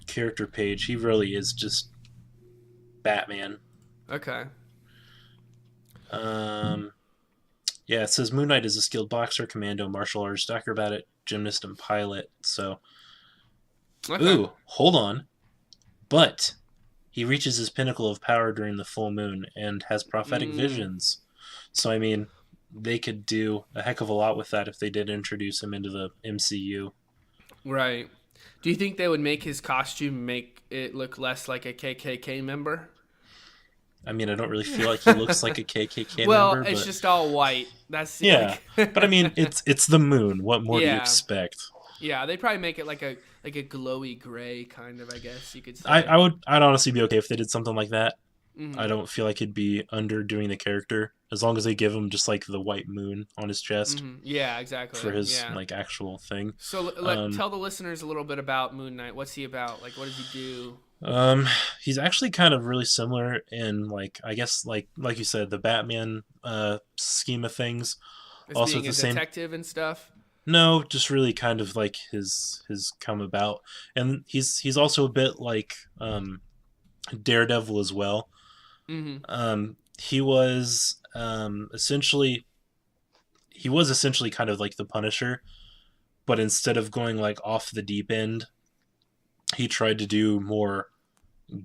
character page, he really is just Batman. Okay. Um yeah, it says Moon Knight is a skilled boxer, commando, martial artist, acrobatic, gymnast, and pilot. So Okay. ooh, hold on. But he reaches his pinnacle of power during the full moon and has prophetic Mm, visions. So, I mean, they could do a heck of a lot with that if they did introduce him into the MCU. right. Do you think they would make his costume make it look less like a KKK member? I mean, I don't really feel like he looks like a KKK Well, member, it's but just all white. That's yeah. like, But I mean, it's the moon. What more do you yeah, expect? yeah. They probably make it like a glowy gray kind of. I guess you could I, say. I would I'd honestly be okay if they did something like that. I Hmm. don't feel like it'd be underdoing the character as long as they give him just like the white moon on his chest Hmm. Yeah, for exactly. his Yeah. like actual thing. So Um, tell the listeners a little bit about Moon Knight. What's he about? Like, what does he do? um, he's actually kind of really similar in like I guess like you said the Batman scheme of things. As Also at being the a same detective and stuff. no, just really kind of like his come about, and he's also a bit like Daredevil as well. Hmm. He was essentially kind of like the Punisher, but instead of going like off the deep end, he tried to do more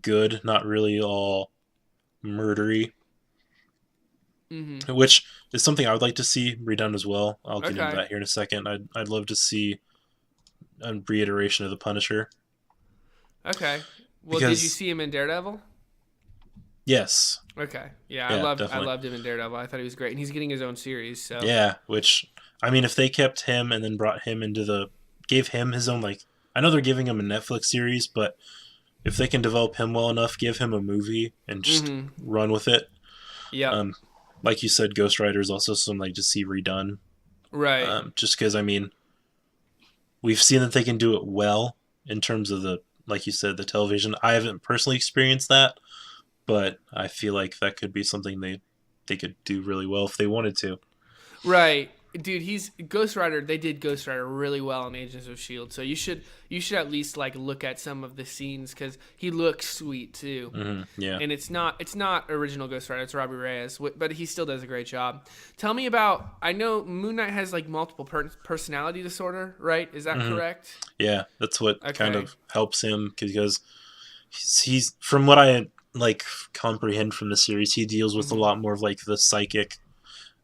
good, not really all murdery, Hmm. which is something I would like to see redone as well. I'll get into Okay. that here in a second. I'd love to see a reiteration of the Punisher Okay. Well, did you because see him in Daredevil? yes, Okay. Yeah, yeah, I definitely, loved him in Daredevil. I thought he was great, and he's getting his own series. So. yeah. Which I mean, if they kept him and then brought him into gave him his own like I know they're giving him a Netflix series, but if they can develop him well enough, give him a movie and just Hmm. run with it. Yep. Um, like you said, Ghost Rider is also some like to see redone. Right. Just because I mean, we've seen that they can do it well in terms of the like you said the television. I haven't personally experienced that, but I feel like that could be something they could do really well if they wanted to. Right. Dude, he's Ghost Rider. They did Ghost Rider really well in Agents of Shield. So you should at least like look at some of the scenes because he looks sweet too. Yeah. And it's not original Ghost Rider. It's Robbie Reyes, but he still does a great job. Tell me about. I know Moon Knight has like multiple personality disorder, right? Is that correct? Yeah, that's what kind Okay. of helps him because he's from what I like comprehend from the series, he deals with a Hmm. lot more of like the psychic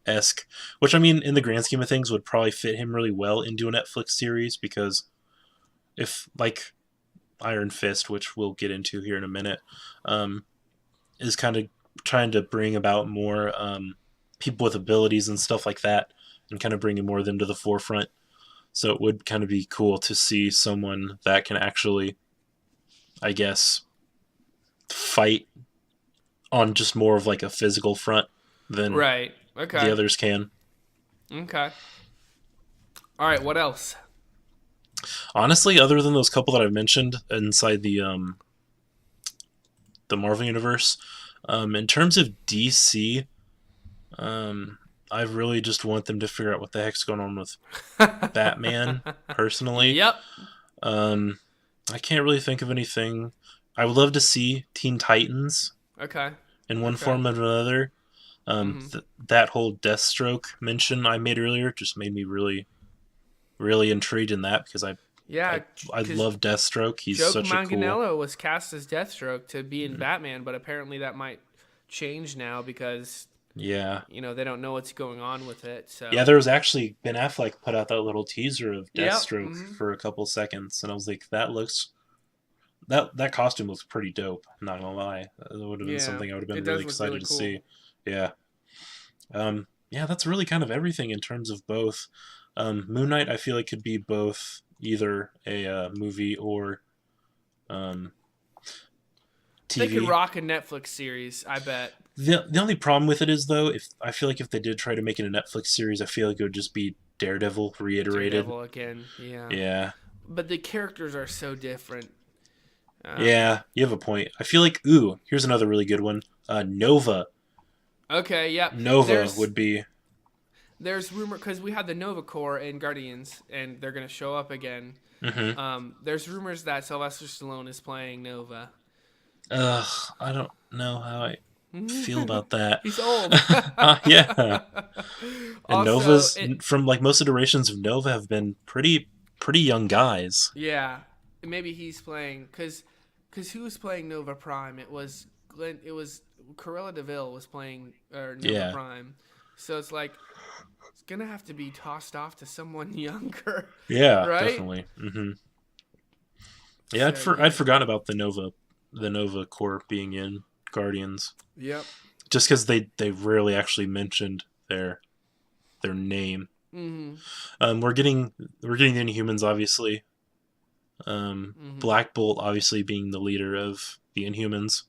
esque, which I mean, in the grand scheme of things, would probably fit him really well into a Netflix series because if like Iron Fist, which we'll get into here in a minute, um, is kind of trying to bring about more people with abilities and stuff like that, and kind of bringing more of them to the forefront. So it would kind of be cool to see someone that can actually, I guess, fight on just more of like a physical front than Right. the Okay. others can. Okay. All right. What else? Honestly, other than those couple that I've mentioned inside the Marvel universe, in terms of DC, I really just want them to figure out what the heck's going on with Batman. Personally, Yep. um, I can't really think of anything. I would love to see Teen Titans Okay. in one Okay. form or another. Hmm. That whole Deathstroke mention I made earlier just made me really, really intrigued in that because Yeah, I because love Deathstroke. He's Joe such a cool. Manganiello was cast as Deathstroke to be in Batman, but apparently that might change now because Yeah, they don't know what's going on with it. yeah. So, There was actually Ben Affleck put out that little teaser of yep. Deathstroke for a couple seconds, and I was like, that costume looks pretty dope. I'm not gonna lie, that would have been Yeah, something I would have been it really does look really excited to cool. see. Yeah. Yeah, that's really kind of everything in terms of both. Moon Knight, I feel like could be both either a movie or um, They could TV. rock a Netflix series, I bet. The only problem with it is though, if I feel like if they did try to make it a Netflix series, I feel like it would just be Daredevil reiterated. Daredevil again, yeah. Yeah, But the characters are so different. Um, yeah, you have a point. I feel like ooh, here's another really good one. Nova, okay, yep. Nova There's would be. there's rumor because we had the Nova Corps in Guardians, and they're gonna show up again. Mm-hmm. There's rumors that Sylvester Stallone is playing Nova. Ugh, I don't know how I feel about that. He's old. Yeah, and Also, Nova's from like most iterations of Nova have been pretty young guys. yeah, maybe he's playing because who was playing Nova Prime? It was Glenn. It was Cruella Deville was playing Nova Yeah, Prime. So it's like it's gonna have to be tossed off to someone younger, yeah, right? definitely. Yeah, So I'd yeah. forgotten about the Nova Corps being in Guardians. Yep. Just because they rarely actually mentioned their name. We're getting the Inhumans, obviously. Black Bolt obviously being the leader of the Inhumans.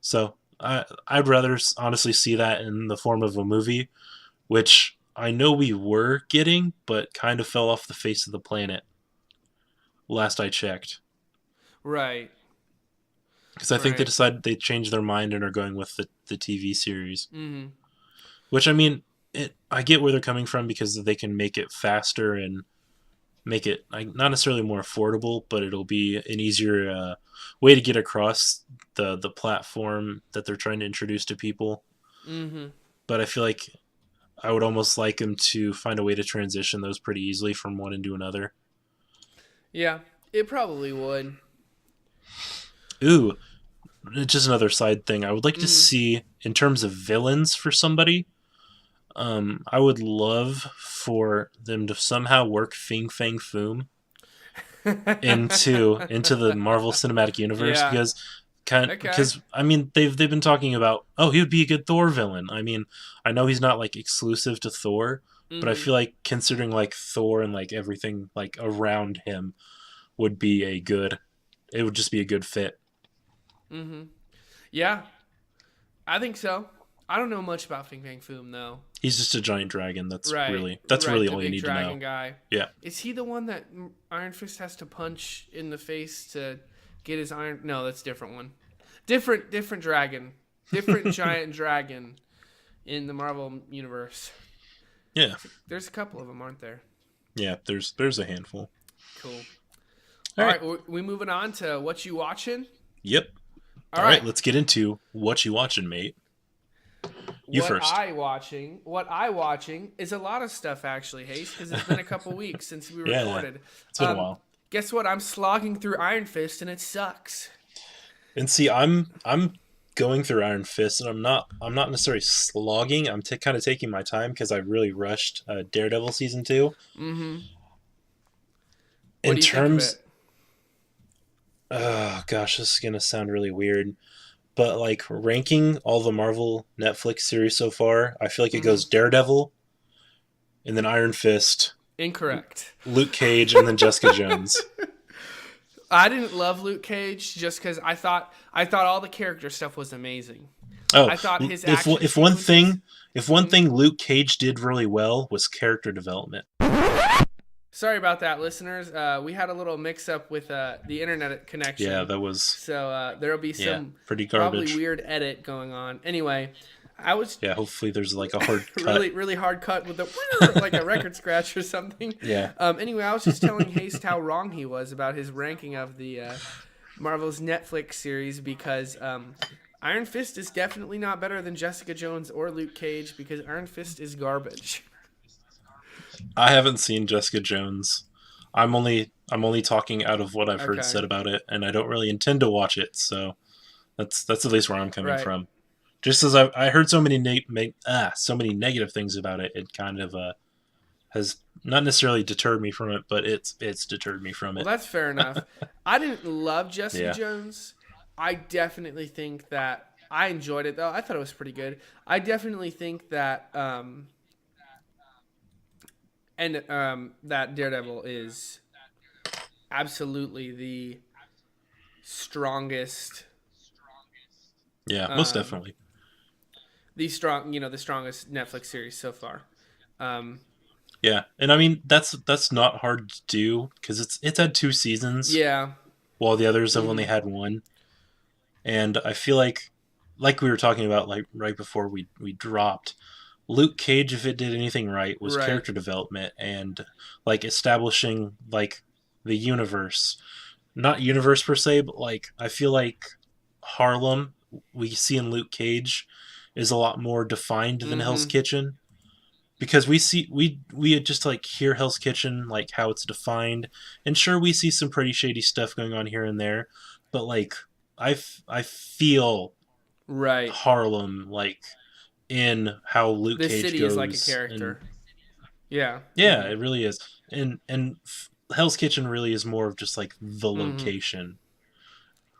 So I'd rather honestly see that in the form of a movie, which I know we were getting, but kind of fell off the face of the planet. Last I checked. Right. Because I think they changed their mind and are going with the TV series. Mm-hmm. Which, I mean, I get where they're coming from because they can make it faster and make it not necessarily more affordable, but it'll be an easier way to get across the platform that they're trying to introduce to people. Mm-hmm. But I feel like I would almost like them to find a way to transition those pretty easily from one into another. Yeah, it probably would. Ooh, just another side thing. I would like to see, in terms of villains for somebody, I would love for them to somehow work Fing Fang Foom into the Marvel Cinematic Universe Yeah. because I mean they've been talking about, oh, he would be a good Thor villain. I mean, I know he's not like exclusive to Thor, but I feel like considering like Thor and like everything like around him would be it would just be a good fit. Yeah, I think so. I don't know much about Fing Fang Foom though. He's just a giant dragon. That's Right. really The all you big need to know. dragon guy. Yeah. Is he the one that Iron Fist has to punch in the face to get his iron? No, that's a different one. Different dragon. Different giant dragon in the Marvel universe. Yeah. There's a couple of them, aren't there? Yeah, there's a handful. Cool. All right, we moving on to what you watching? Yep. All right, let's get into what you watching, mate. You first. What I watching is a lot of stuff actually, Haste, because it's been a couple weeks since we recorded. Yeah. It's been a while. Guess what? I'm slogging through Iron Fist and it sucks. And see, I'm going through Iron Fist, and I'm not necessarily slogging. I'm kind of taking my time because I really rushed Daredevil season 2. Mm-hmm. In terms, oh gosh, this is gonna sound really weird, but like ranking all the Marvel Netflix series so far, I feel like it goes Daredevil, and then Iron Fist. Incorrect. Luke Cage, and then Jessica Jones. I didn't love Luke Cage just because I thought all the character stuff was amazing. Oh, I thought his if one thing Luke Cage did really well was character development. Sorry about that, listeners. We had a little mix-up with the internet connection. Yeah, that was... So there'll be some pretty garbage. Probably weird edit going on. Anyway, I was... Yeah, hopefully there's like a hard cut. really hard cut with the like a record scratch or something. Yeah. Anyway, I was just telling Haste how wrong he was about his ranking of the Marvel's Netflix series because Iron Fist is definitely not better than Jessica Jones or Luke Cage because Iron Fist is garbage. I haven't seen Jessica Jones. I'm only talking out of what I've heard said about it, and I don't really intend to watch it. So that's at least where I'm coming from. Just as I heard so many negative things about it, it kind of has not necessarily deterred me from it, but it's deterred me from it. Well, that's fair enough. I didn't love Jessica Jones. I definitely think that I enjoyed it though. I thought it was pretty good. I definitely think that that Daredevil is absolutely the strongest. Yeah, most definitely. The strongest Netflix series so far. Yeah, and I mean that's not hard to do because it's had 2 seasons. Yeah. While the others have only had 1, and I feel like we were talking about like right before we dropped. Luke Cage, if it did anything right, was character development and like establishing like the universe. Not universe per se, but like I feel like Harlem we see in Luke Cage is a lot more defined than Hell's Kitchen. Because we just like hear Hell's Kitchen, like how it's defined, and sure we see some pretty shady stuff going on here and there, but like I feel Harlem like in how Luke Cage goes. The city is like a character. Yeah, it really is. And Hell's Kitchen really is more of just like the location,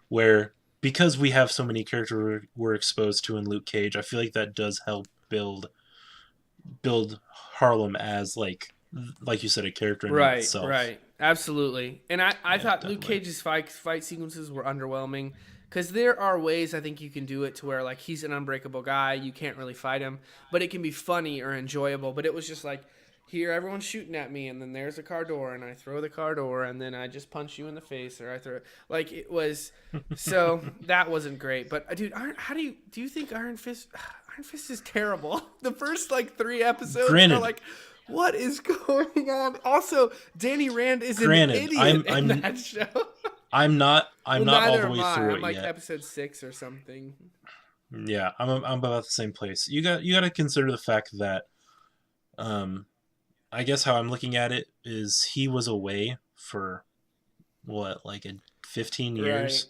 where because we have so many characters we're exposed to in Luke Cage, I feel like that does help build Harlem as like you said, a character in and of Right, itself. right. Absolutely. And I Yeah, thought Luke definitely. Cage's fight sequences were underwhelming because there are ways I think you can do it to where like he's an unbreakable guy, you can't really fight him, but it can be funny or enjoyable. But it was just like here everyone's shooting at me and then there's a car door and I throw the car door and then I just punch you in the face or I throw like it was so that wasn't great. But dude, how do you think Iron Fist Iron Fist is terrible. The first like 3 episodes are Granted, like what is going on? Also, Danny Rand is an granted, idiot in that show. I'm Well, not all the neither am way I. through I'm it like yet. episode 6 or something. Yeah, I'm about the same place. You got to consider the fact that um I guess how I'm looking at it is he was away for what, like 15 Right. years.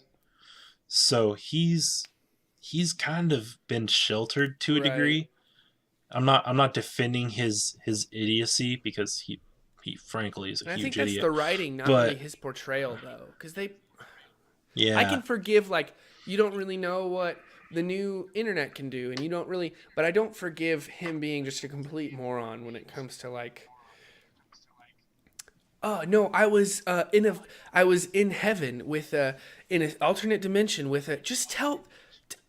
So he's kind of been sheltered to a Right. degree. I'm not defending his idiocy because he frankly is a And I think huge that's the idiot. writing, not really But his portrayal, though. Because I yeah, can forgive, like, you don't really know what the new internet can do, and you don't really, but I don't forgive him being just a complete moron when it comes to, like, oh no, I was in heaven with in an alternate dimension with a just tell.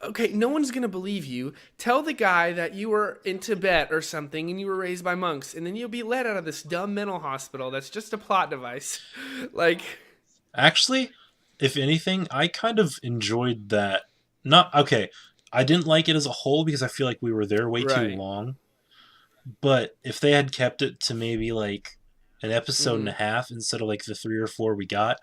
Okay, no one's gonna believe you. Tell the guy that you were in Tibet or something and you were raised by monks, and then you'll be let out of this dumb mental hospital. That's just a plot device. Like, actually, if anything, I kind of enjoyed that. Not okay. I didn't like it as a whole because I feel like we were there way too right. long. But if they had kept it to maybe like an episode and Mm-hmm. a half instead of like the 3 or 4 we got,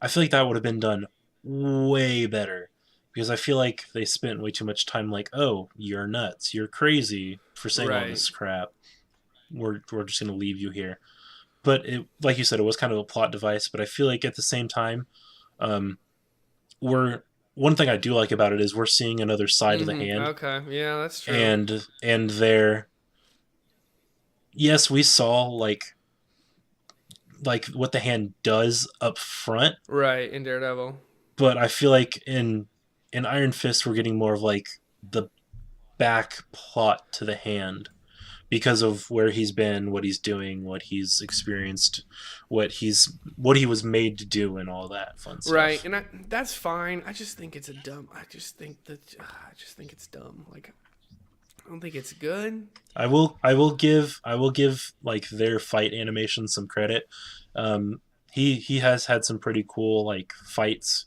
I feel like that would have been done way better. Because I feel like they spent way too much time like, oh, you're nuts, you're crazy for saying all Right. this crap. We're just gonna leave you here. But it, like you said, it was kind of a plot device. But I feel like at the same time, um, we're one thing I do like about it is we're seeing another side of the Mm-hmm. hand, Okay. Yeah, that's true. and there, yes, we saw like what the hand does up front, Right. In Daredevil. but I feel like in Iron Fist we're getting more of like the back plot to the hand because of where he's been, what he's doing, what he's experienced, what he was made to do, and all that fun Right, stuff. and that's fine. I just think it's a dumb. I just think it's dumb. Like I don't think it's good. I will give like their fight animation some credit. He has had some pretty cool like fights,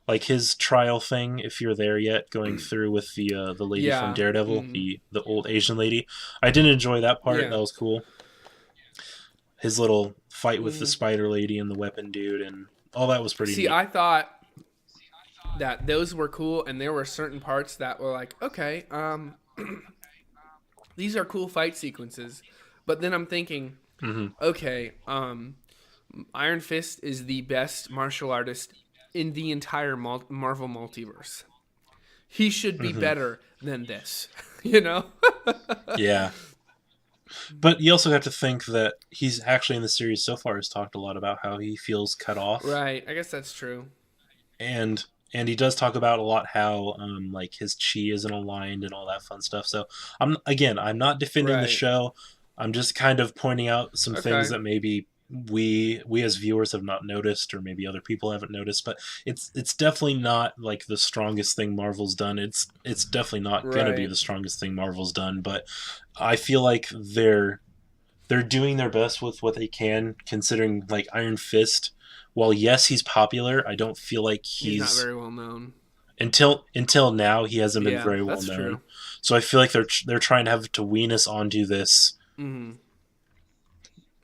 like his trial thing. If you're there yet, going through with the lady from Yeah. Daredevil, Mm, the old Asian lady, I did enjoy that part. yeah. That was cool. His little fight with the Mm. spider lady and the weapon dude, and all that was pretty See, neat. I thought that those were cool, and there were certain parts that were like, okay, these are cool fight sequences. But then I'm thinking, Hmm. okay, Iron Fist is the best martial artist in the entire Marvel multiverse. He should be Hmm. better than this, you know? Yeah, but you also have to think that he's actually in the series so far has talked a lot about how he feels cut off, Right. I guess that's true. and he does talk about a lot how like his chi isn't aligned and all that fun stuff. So I'm not defending the Right. show. I'm just kind of pointing out some things Okay. that maybe we as viewers have not noticed, or maybe other people haven't noticed. But it's definitely not like the strongest thing Marvel's done. It's definitely not gonna be Right. the strongest thing Marvel's done. But I feel like they're doing their best with what they can, considering like Iron Fist. While yes, he's popular, I don't feel like He's not he's very well known. until now he hasn't been Yeah, very well that's known. true. So I feel like they're trying to have to wean us onto Hmm.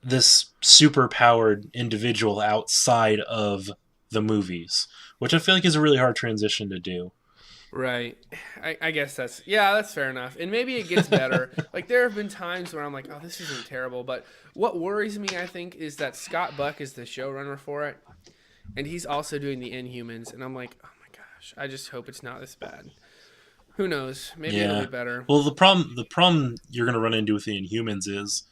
this super powered individual outside of the movies, which I feel like is a really hard transition to do. Right. I guess that's fair enough. And maybe it gets better. Like there have been times where I'm like, oh, this isn't terrible. But what worries me, I think, is that Scott Buck is the showrunner for it, and he's also doing the Inhumans. And I'm like, oh my gosh, I just hope it's not this bad. Who knows? Maybe it'll be Yeah. better. Well, the problem you're gonna run into with the Inhumans is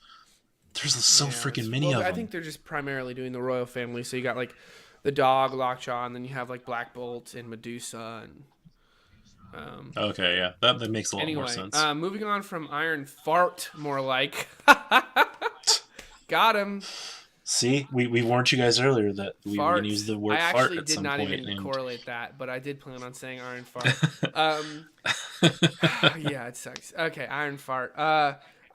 there's so Yeah. freaking many Well, of I them. think they're just primarily doing the royal family. So you got like the dog Lockjaw, and then you have like Black Bolt and Medusa and. Okay, yeah, that makes a lot more Anyway, sense. moving on from Iron Fart, more like. Got him. See, we warned you guys earlier that we were going Fart. to use the I word fart actually at did some not point, even and correlate that, but I did plan on saying Iron Fart. Yeah, it sucks. Okay, Iron Fart.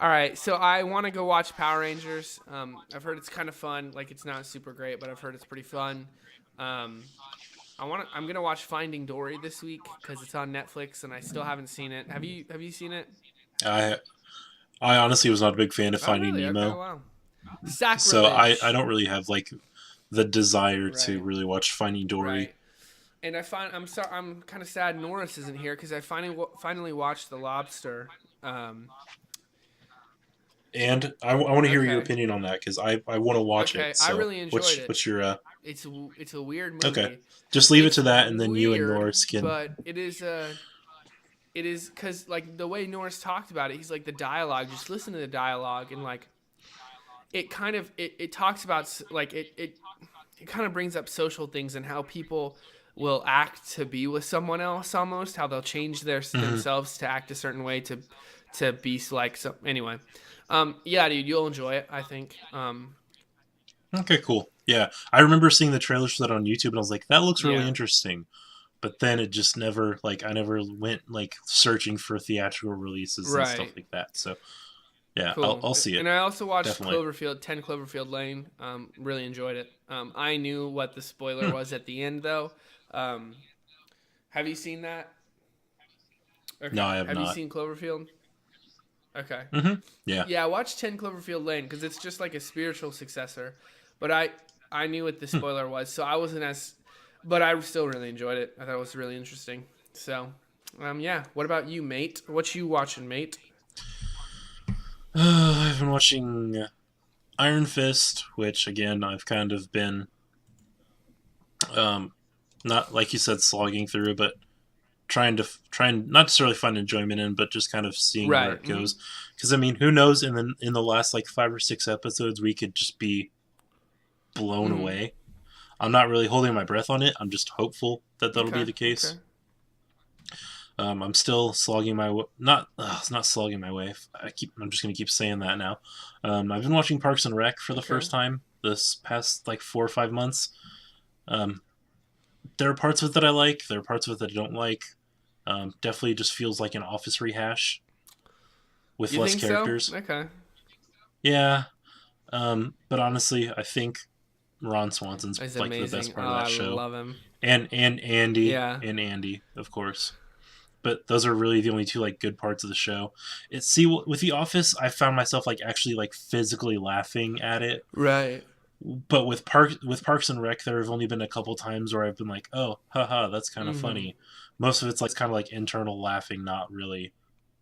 All right, so I want to go watch Power Rangers. I've heard it's kind of fun. Like, it's not super great, but I've heard it's pretty fun. Um, I'm gonna watch Finding Dory this week because it's on Netflix, and I still haven't seen it. Have you seen it? I I honestly was not a big fan of Oh, Finding really? Okay, Nemo, wow. so I Sacrilege. don't really have like the desire to Right, really watch Finding Dory. right. And I'm kind of sad Norris isn't here because I finally watched The Lobster. Um, And I want to hear your okay, opinion on that because I want to watch okay. it. I So really enjoyed it. what's your It's a weird okay? movie. Just leave it It's to that, and then you and weird, Norris can. but it is because like the way Norris talked about it, he's like the dialogue. Just listen to the dialogue and like it kind of it talks about like it kind of brings up social things and how people will act to be with someone else almost how they'll change Mhm. themselves to act a certain way to be like so anyway yeah dude you'll enjoy it I think Okay, cool. Yeah, I remember seeing the trailers for that on YouTube, and I was like, that looks really yeah interesting. But then it just never like I never went like searching for theatrical releases and stuff right like that. So yeah, cool I'll see and it I also watched definitely. 10 Cloverfield Lane really enjoyed it I knew what the spoiler Hmm. was at the end though um have you seen that No, okay I have have you not. seen Cloverfield okay Yeah. Yeah, watch 10 Cloverfield Lane because it's just like a spiritual successor. But I knew what the Hmm. spoiler was, so I wasn't as. But I still really enjoyed it. I thought it was really interesting. So, yeah. What about you, mate? What you watching, mate? I've been watching Iron Fist, which again I've kind of been um, not like you said slogging through, but trying not necessarily find enjoyment in, but just kind of seeing where Right. it goes. Because I mean, who knows? In the last like 5 or 6 episodes, we could just be blown Mm-hmm. away. I'm not really holding my breath on it. I'm just hopeful that that'll be Okay. the Okay. case. I'm still slogging my not slogging my way. I'm just gonna keep saying that now. I've been watching Parks and Rec for the Okay. first time this past like 4 or 5 months. Um, there are parts of it that I like. There are parts of it that I don't like. Definitely just feels like an Office rehash with You less think so? characters. Okay. Yeah, but honestly, I think Ron Swanson's That's like the best amazing. Oh, part of that I show, love him. and Andy Yeah. of course. But those are really the only two like good parts of the show. With The Office, I found myself like actually like physically laughing at it. Right. But with Parks and Rec, there have only been a couple times where I've been like, oh, haha, that's kind of Mm-hmm. funny. Most of it's like kind of like internal laughing, not really,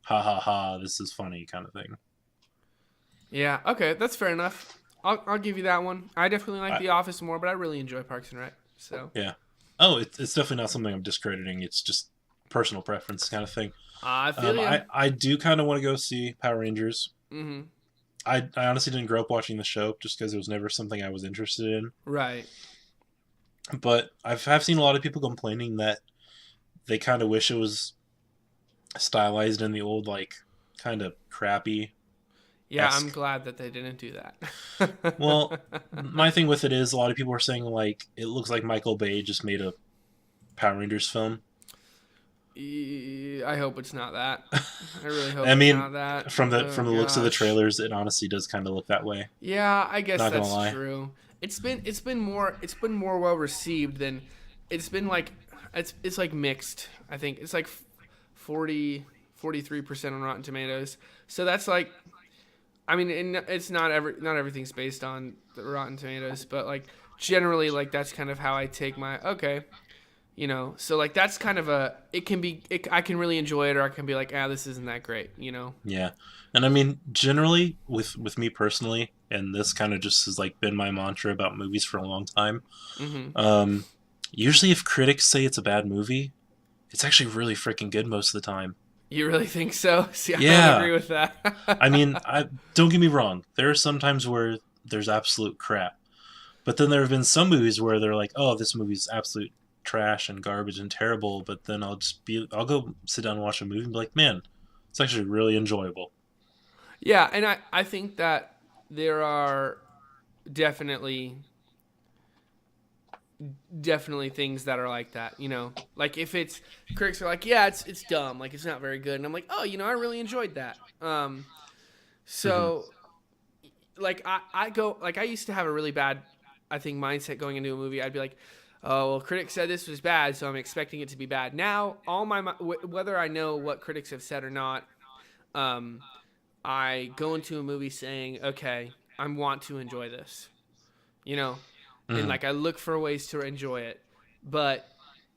ha ha ha, this is funny kind of thing. Yeah. Okay. That's fair enough. I'll give you that one. I definitely like I, The Office more, but I really enjoy Parks and Rec. So. yeah. Oh, it's definitely not something I'm discrediting. It's just personal preference kind of thing. I feel ya. I do kind of want to go see Power Rangers. Mm-hmm. I honestly didn't grow up watching the show just because it was never something I was interested in. Right. But have seen a lot of people complaining that they kind of wish it was stylized in the old like kind of crappy Yeah, I'm esque. glad that they didn't do that. Well, my thing with it is a lot of people are saying like it looks like Michael Bay just made a Power Rangers film. I hope it's not that. I really hope I it's mean, not that. from Oh the looks of the gosh. trailers, it honestly does kind of look that way. Yeah, I guess Not gonna that's lie. true. It's been more well received than it's been like it's like mixed. I think it's like 43% on Rotten Tomatoes. So that's like I mean it's not everything's based on the Rotten Tomatoes, but like generally like that's kind of how I take my okay. So like that's kind of I can really enjoy it or I can be like this isn't that great. Yeah, and I mean generally with me personally, and this kind of just has like been my mantra about movies for a long time. Mm-hmm. Um, Usually, if critics say it's a bad movie, it's actually really freaking good most of the time. You really think so? See, I don't Yeah, agree with that. I mean, I don't get me wrong. There are some times where there's absolute crap, But then there have been some movies where they're like, oh, this movie's absolute trash and garbage and terrible. But then I'll go sit down and watch a movie and be like, man, it's actually really enjoyable. Yeah, and I think that there are definitely things that are like that, you know, like if it's critics are like, yeah, it's dumb, like it's not very good, and I'm like, oh, you know, I really enjoyed that. Hmm. So like I go like I used to have a really bad, I think, mindset going into a movie. I'd be like, oh well, critics said this was bad, so I'm expecting it to be bad. Now all my whether I know what critics have said or not, um, I go into a movie saying, okay, I want to enjoy this, you know, and Hmm. like I look for ways to enjoy it. But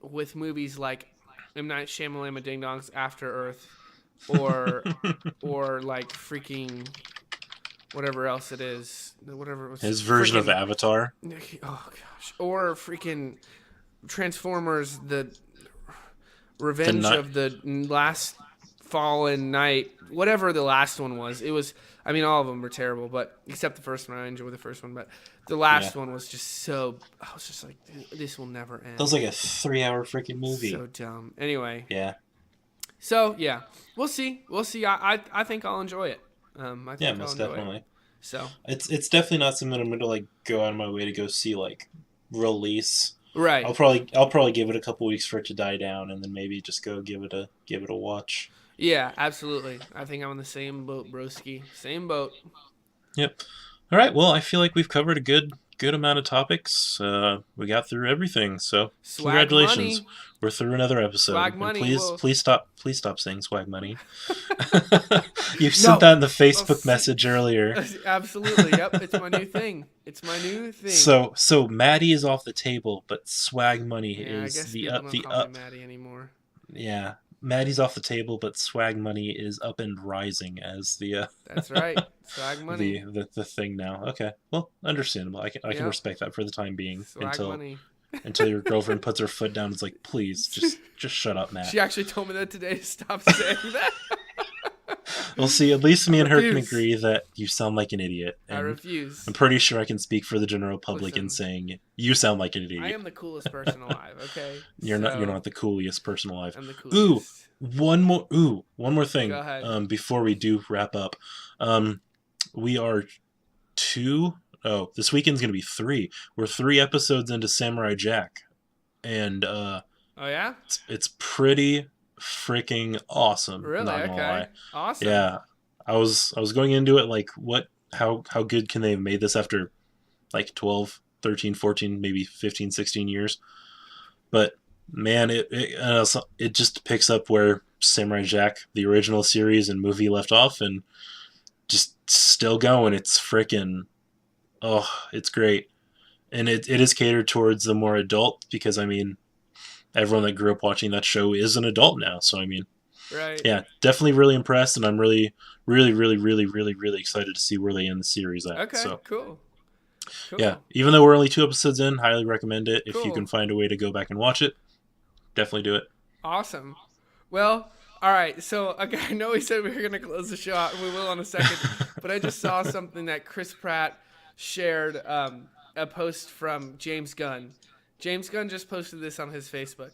with movies like M. Night Shyamalan Ding Dong's After Earth, or like freaking whatever else it is, whatever it was, His version of freaking, Avatar, oh gosh, or freaking Transformers: The the Revenge not, of the Last Fallen Knight, whatever the last one was. It was, I mean, all of them were terrible, but except the first one. I enjoyed the first one, but the yeah, last one was just so. I was just like, this will never that was end. like a 3 hour freaking movie. So dumb. Anyway, Yeah, so yeah, we'll see. We'll see. I think I'll enjoy it. I yeah, think I'll most enjoy it. definitely. So It's definitely not something I'm going to like go out of my way to go see like release. right. I'll probably give it a couple weeks for it to die down, and then maybe just go give it a watch. Yeah, absolutely. I think I'm on the same boat, broski. Same boat. Yep. All right. Well, I feel like we've covered a good amount of topics. We got through everything. So Swag congratulations. money. We're through another episode. Swag And money. Well, please stop saying swag money. You sent no. that in the Oh, Facebook message earlier. absolutely. Yep. It's my new thing. It's my new thing. So Maddie is off the table, but swag money Yeah, I is guess people don't the call me up. Maddie anymore. Yeah. Maddie's off the table, but swag money is up and rising as That's right. Swag money. the thing now. Okay, well, understandable. I can Yep. respect that for the time being Swag money. until your girlfriend puts her foot down. It's like, please, just shut up, Matt. She actually told me that today to stop saying that. Well, see, at least I me and her can refuse. agree that you sound like an idiot, I and refuse. I'm pretty sure I can speak for the general public in Listen, saying you sound like an I idiot. am the coolest person alive, okay? You're So, not the coolest person alive. I'm the Ooh, coolest. one more Go thing. ahead. Before we do wrap up, um, we are two. Oh, this weekend's gonna be three. We're 3 episodes into Samurai Jack, and Oh, yeah? it's pretty freaking awesome. Really? Not gonna Okay. lie. Awesome. Yeah, I was going into it like, what? How good can they have made this after like 12, 13, 14, maybe 15, 16 years? But man, it just picks up where Samurai Jack, the original series and movie, left off, and just still going. It's freaking, oh, it's great. And it is catered towards the more adult, because I mean, everyone that grew up watching that show is an adult now. So I mean, Right. yeah, definitely really impressed, and I'm really excited to see where they end the series at. Okay, So cool. yeah, Cool. even though we're only 2 episodes in, highly recommend it. If you can Cool. find a way to go back and watch it, definitely do it. Awesome. Well, all right. So, okay, I know we said we were going to close the show out, and we will in a second, but I just saw something that Chris Pratt shared, a post from James Gunn. James Gunn just posted this on his Facebook.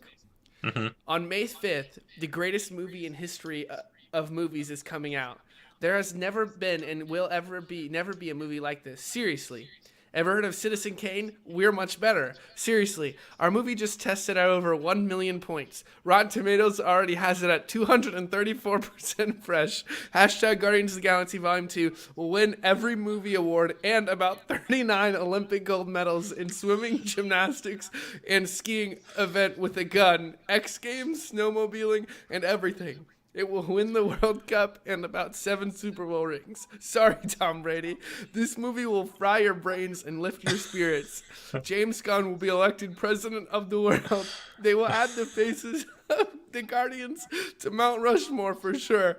Hmm. On May 5th, the greatest movie in history of movies is coming out. There has never been and will never be a movie like this. Seriously. Ever heard of Citizen Kane? We're much better. Seriously, our movie just tested at over 1 million points. Rotten Tomatoes already has it at 234% fresh. Hashtag Guardians of the Galaxy Volume 2 will win every movie award and about 39 Olympic gold medals in swimming, gymnastics, and skiing event with a gun, X Games, snowmobiling, and everything. It will win the World Cup and about 7 Super Bowl rings. Sorry, Tom Brady. This movie will fry your brains and lift your spirits. James Gunn will be elected president of the world. They will add the faces of the Guardians to Mount Rushmore for sure.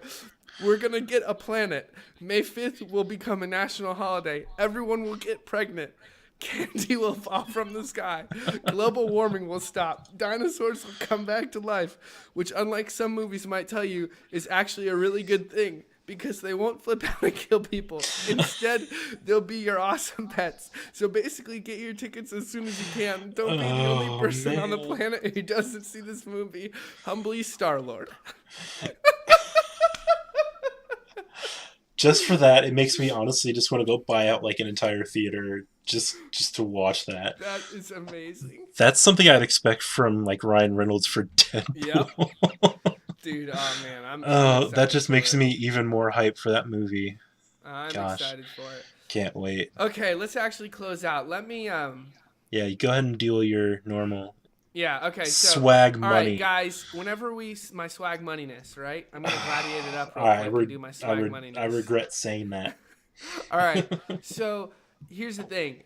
We're going to get a planet. May 5th will become a national holiday. Everyone will get pregnant. Candy will fall from the sky. Global warming will stop. Dinosaurs will come back to life, which, unlike some movies might tell you, is actually a really good thing. because they won't flip out and kill people. Instead, they'll be your awesome pets. So basically, get your tickets as soon as you can. Don't be the only person on the planet who doesn't see this movie. Humbly, Star-Lord. Just for that, it makes me honestly just want to go buy out like an entire theater just to watch that. That is amazing. That's something I'd expect from like Ryan Reynolds for Deadpool. Yep. Dude, oh man, I'm that just makes me even more hyped for that movie. I'm excited for it. Can't wait. Okay, let's actually close out. Let me Yeah, you go ahead and deal your normal. Yeah, okay. So, swag money. All right, guys, whenever my swag moneyness, right? I'm going to gladiate it up real quick and do my swag moneyness. I regret saying that. All right. So, here's the thing.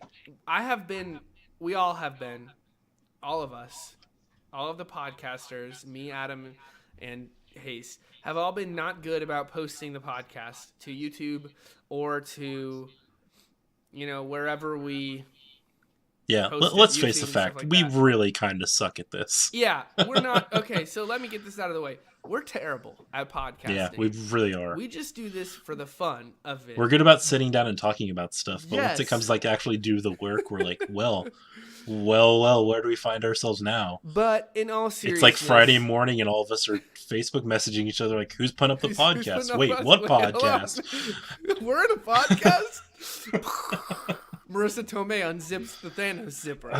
We all have been, all of us, all of the podcasters, me, Adam, and Haste, have all been not good about posting the podcast to YouTube or to, wherever we... Yeah, let's face the fact. Like we really kind of suck at this. Yeah, we're not. Okay, so let me get this out of the way. We're terrible at podcasting. Yeah, we really are. We just do this for the fun of it. We're good about sitting down and talking about stuff, but once it comes like actually do the work, we're like, well, where do we find ourselves now? But in all seriousness... It's like Friday morning and all of us are Facebook messaging each other like, who's putting up the podcast? Wait, what podcast? We're in a podcast? Marissa Tomei unzips the Thanos zipper.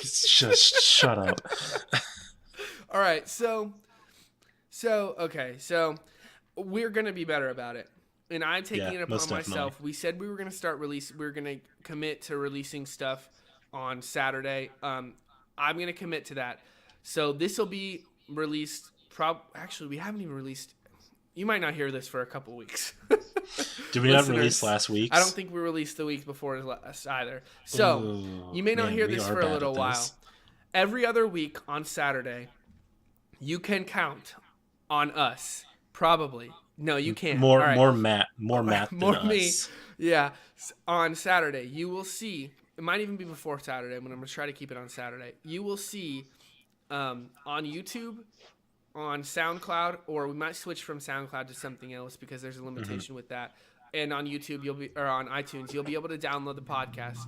Just shut up. All right, so we're gonna be better about it, and I'm taking it upon myself. We said we were gonna we're gonna commit to releasing stuff on Saturday. I'm gonna commit to that. So this will be released. Actually, we haven't even released. You might not hear this for a couple weeks. Did we not release last week? I don't think we released the week before either. So you may not hear this for a little while. Every other week on Saturday, you can count on us. Probably. No, you can't. More Matt than us. Me. Yeah. On Saturday, you will see. It might even be before Saturday, but I'm going to try to keep it on Saturday. You will see on YouTube, on SoundCloud, or we might switch from SoundCloud to something else because there's a limitation with that. And on YouTube, on iTunes, you'll be able to download the podcast.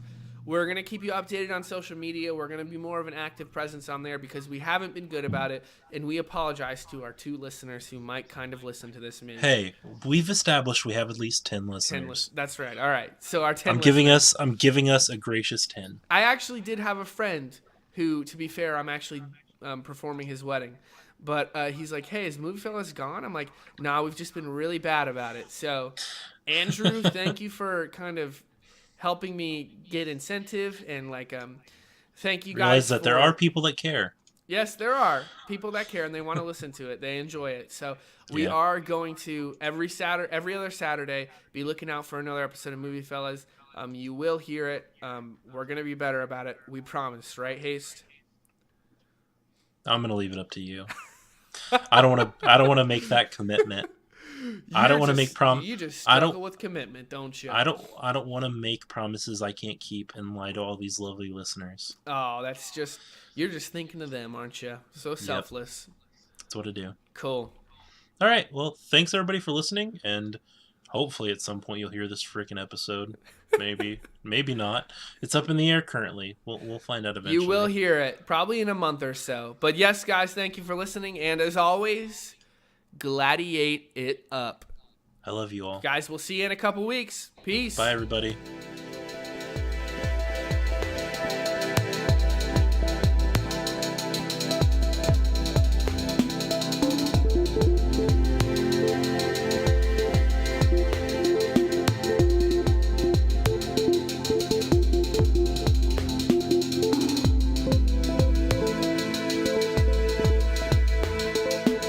We're going to keep you updated on social media. We're going to be more of an active presence on there because we haven't been good about it. And we apologize to our 2 listeners who might kind of listen to this minute. Hey, we've established we have at least 10 listeners. That's right. All right. So our 10 I'm giving us a gracious 10. I actually did have a friend who, to be fair, I'm actually performing his wedding. But he's like, hey, is MovieFellas gone? I'm like, nah, we've just been really bad about it. So, Andrew, thank you for kind of helping me get incentive. And, thank you guys. Realize that there are people that care. Yes, there are people that care, and they want to listen to it. They enjoy it. So, we are going to, every other Saturday, be looking out for another episode of MovieFellas. You will hear it. We're going to be better about it. We promise. Right, Haste? I'm going to leave it up to you. I don't want to make that commitment. I don't want to make promises. You just struggle with commitment, don't you? I don't want to make promises I can't keep and lie to all these lovely listeners. Oh, you're just thinking of them, aren't you? So selfless. Yep. That's what I do. Cool. All right. Well, thanks everybody for listening, and hopefully at some point you'll hear this freaking episode. Maybe, maybe not. It's up in the air currently. We'll find out eventually. You will hear it probably in a month or so. But yes, guys, thank you for listening, and as always, gladiate it up. I love you all. Guys, we'll see you in a couple weeks. Peace. Bye, everybody.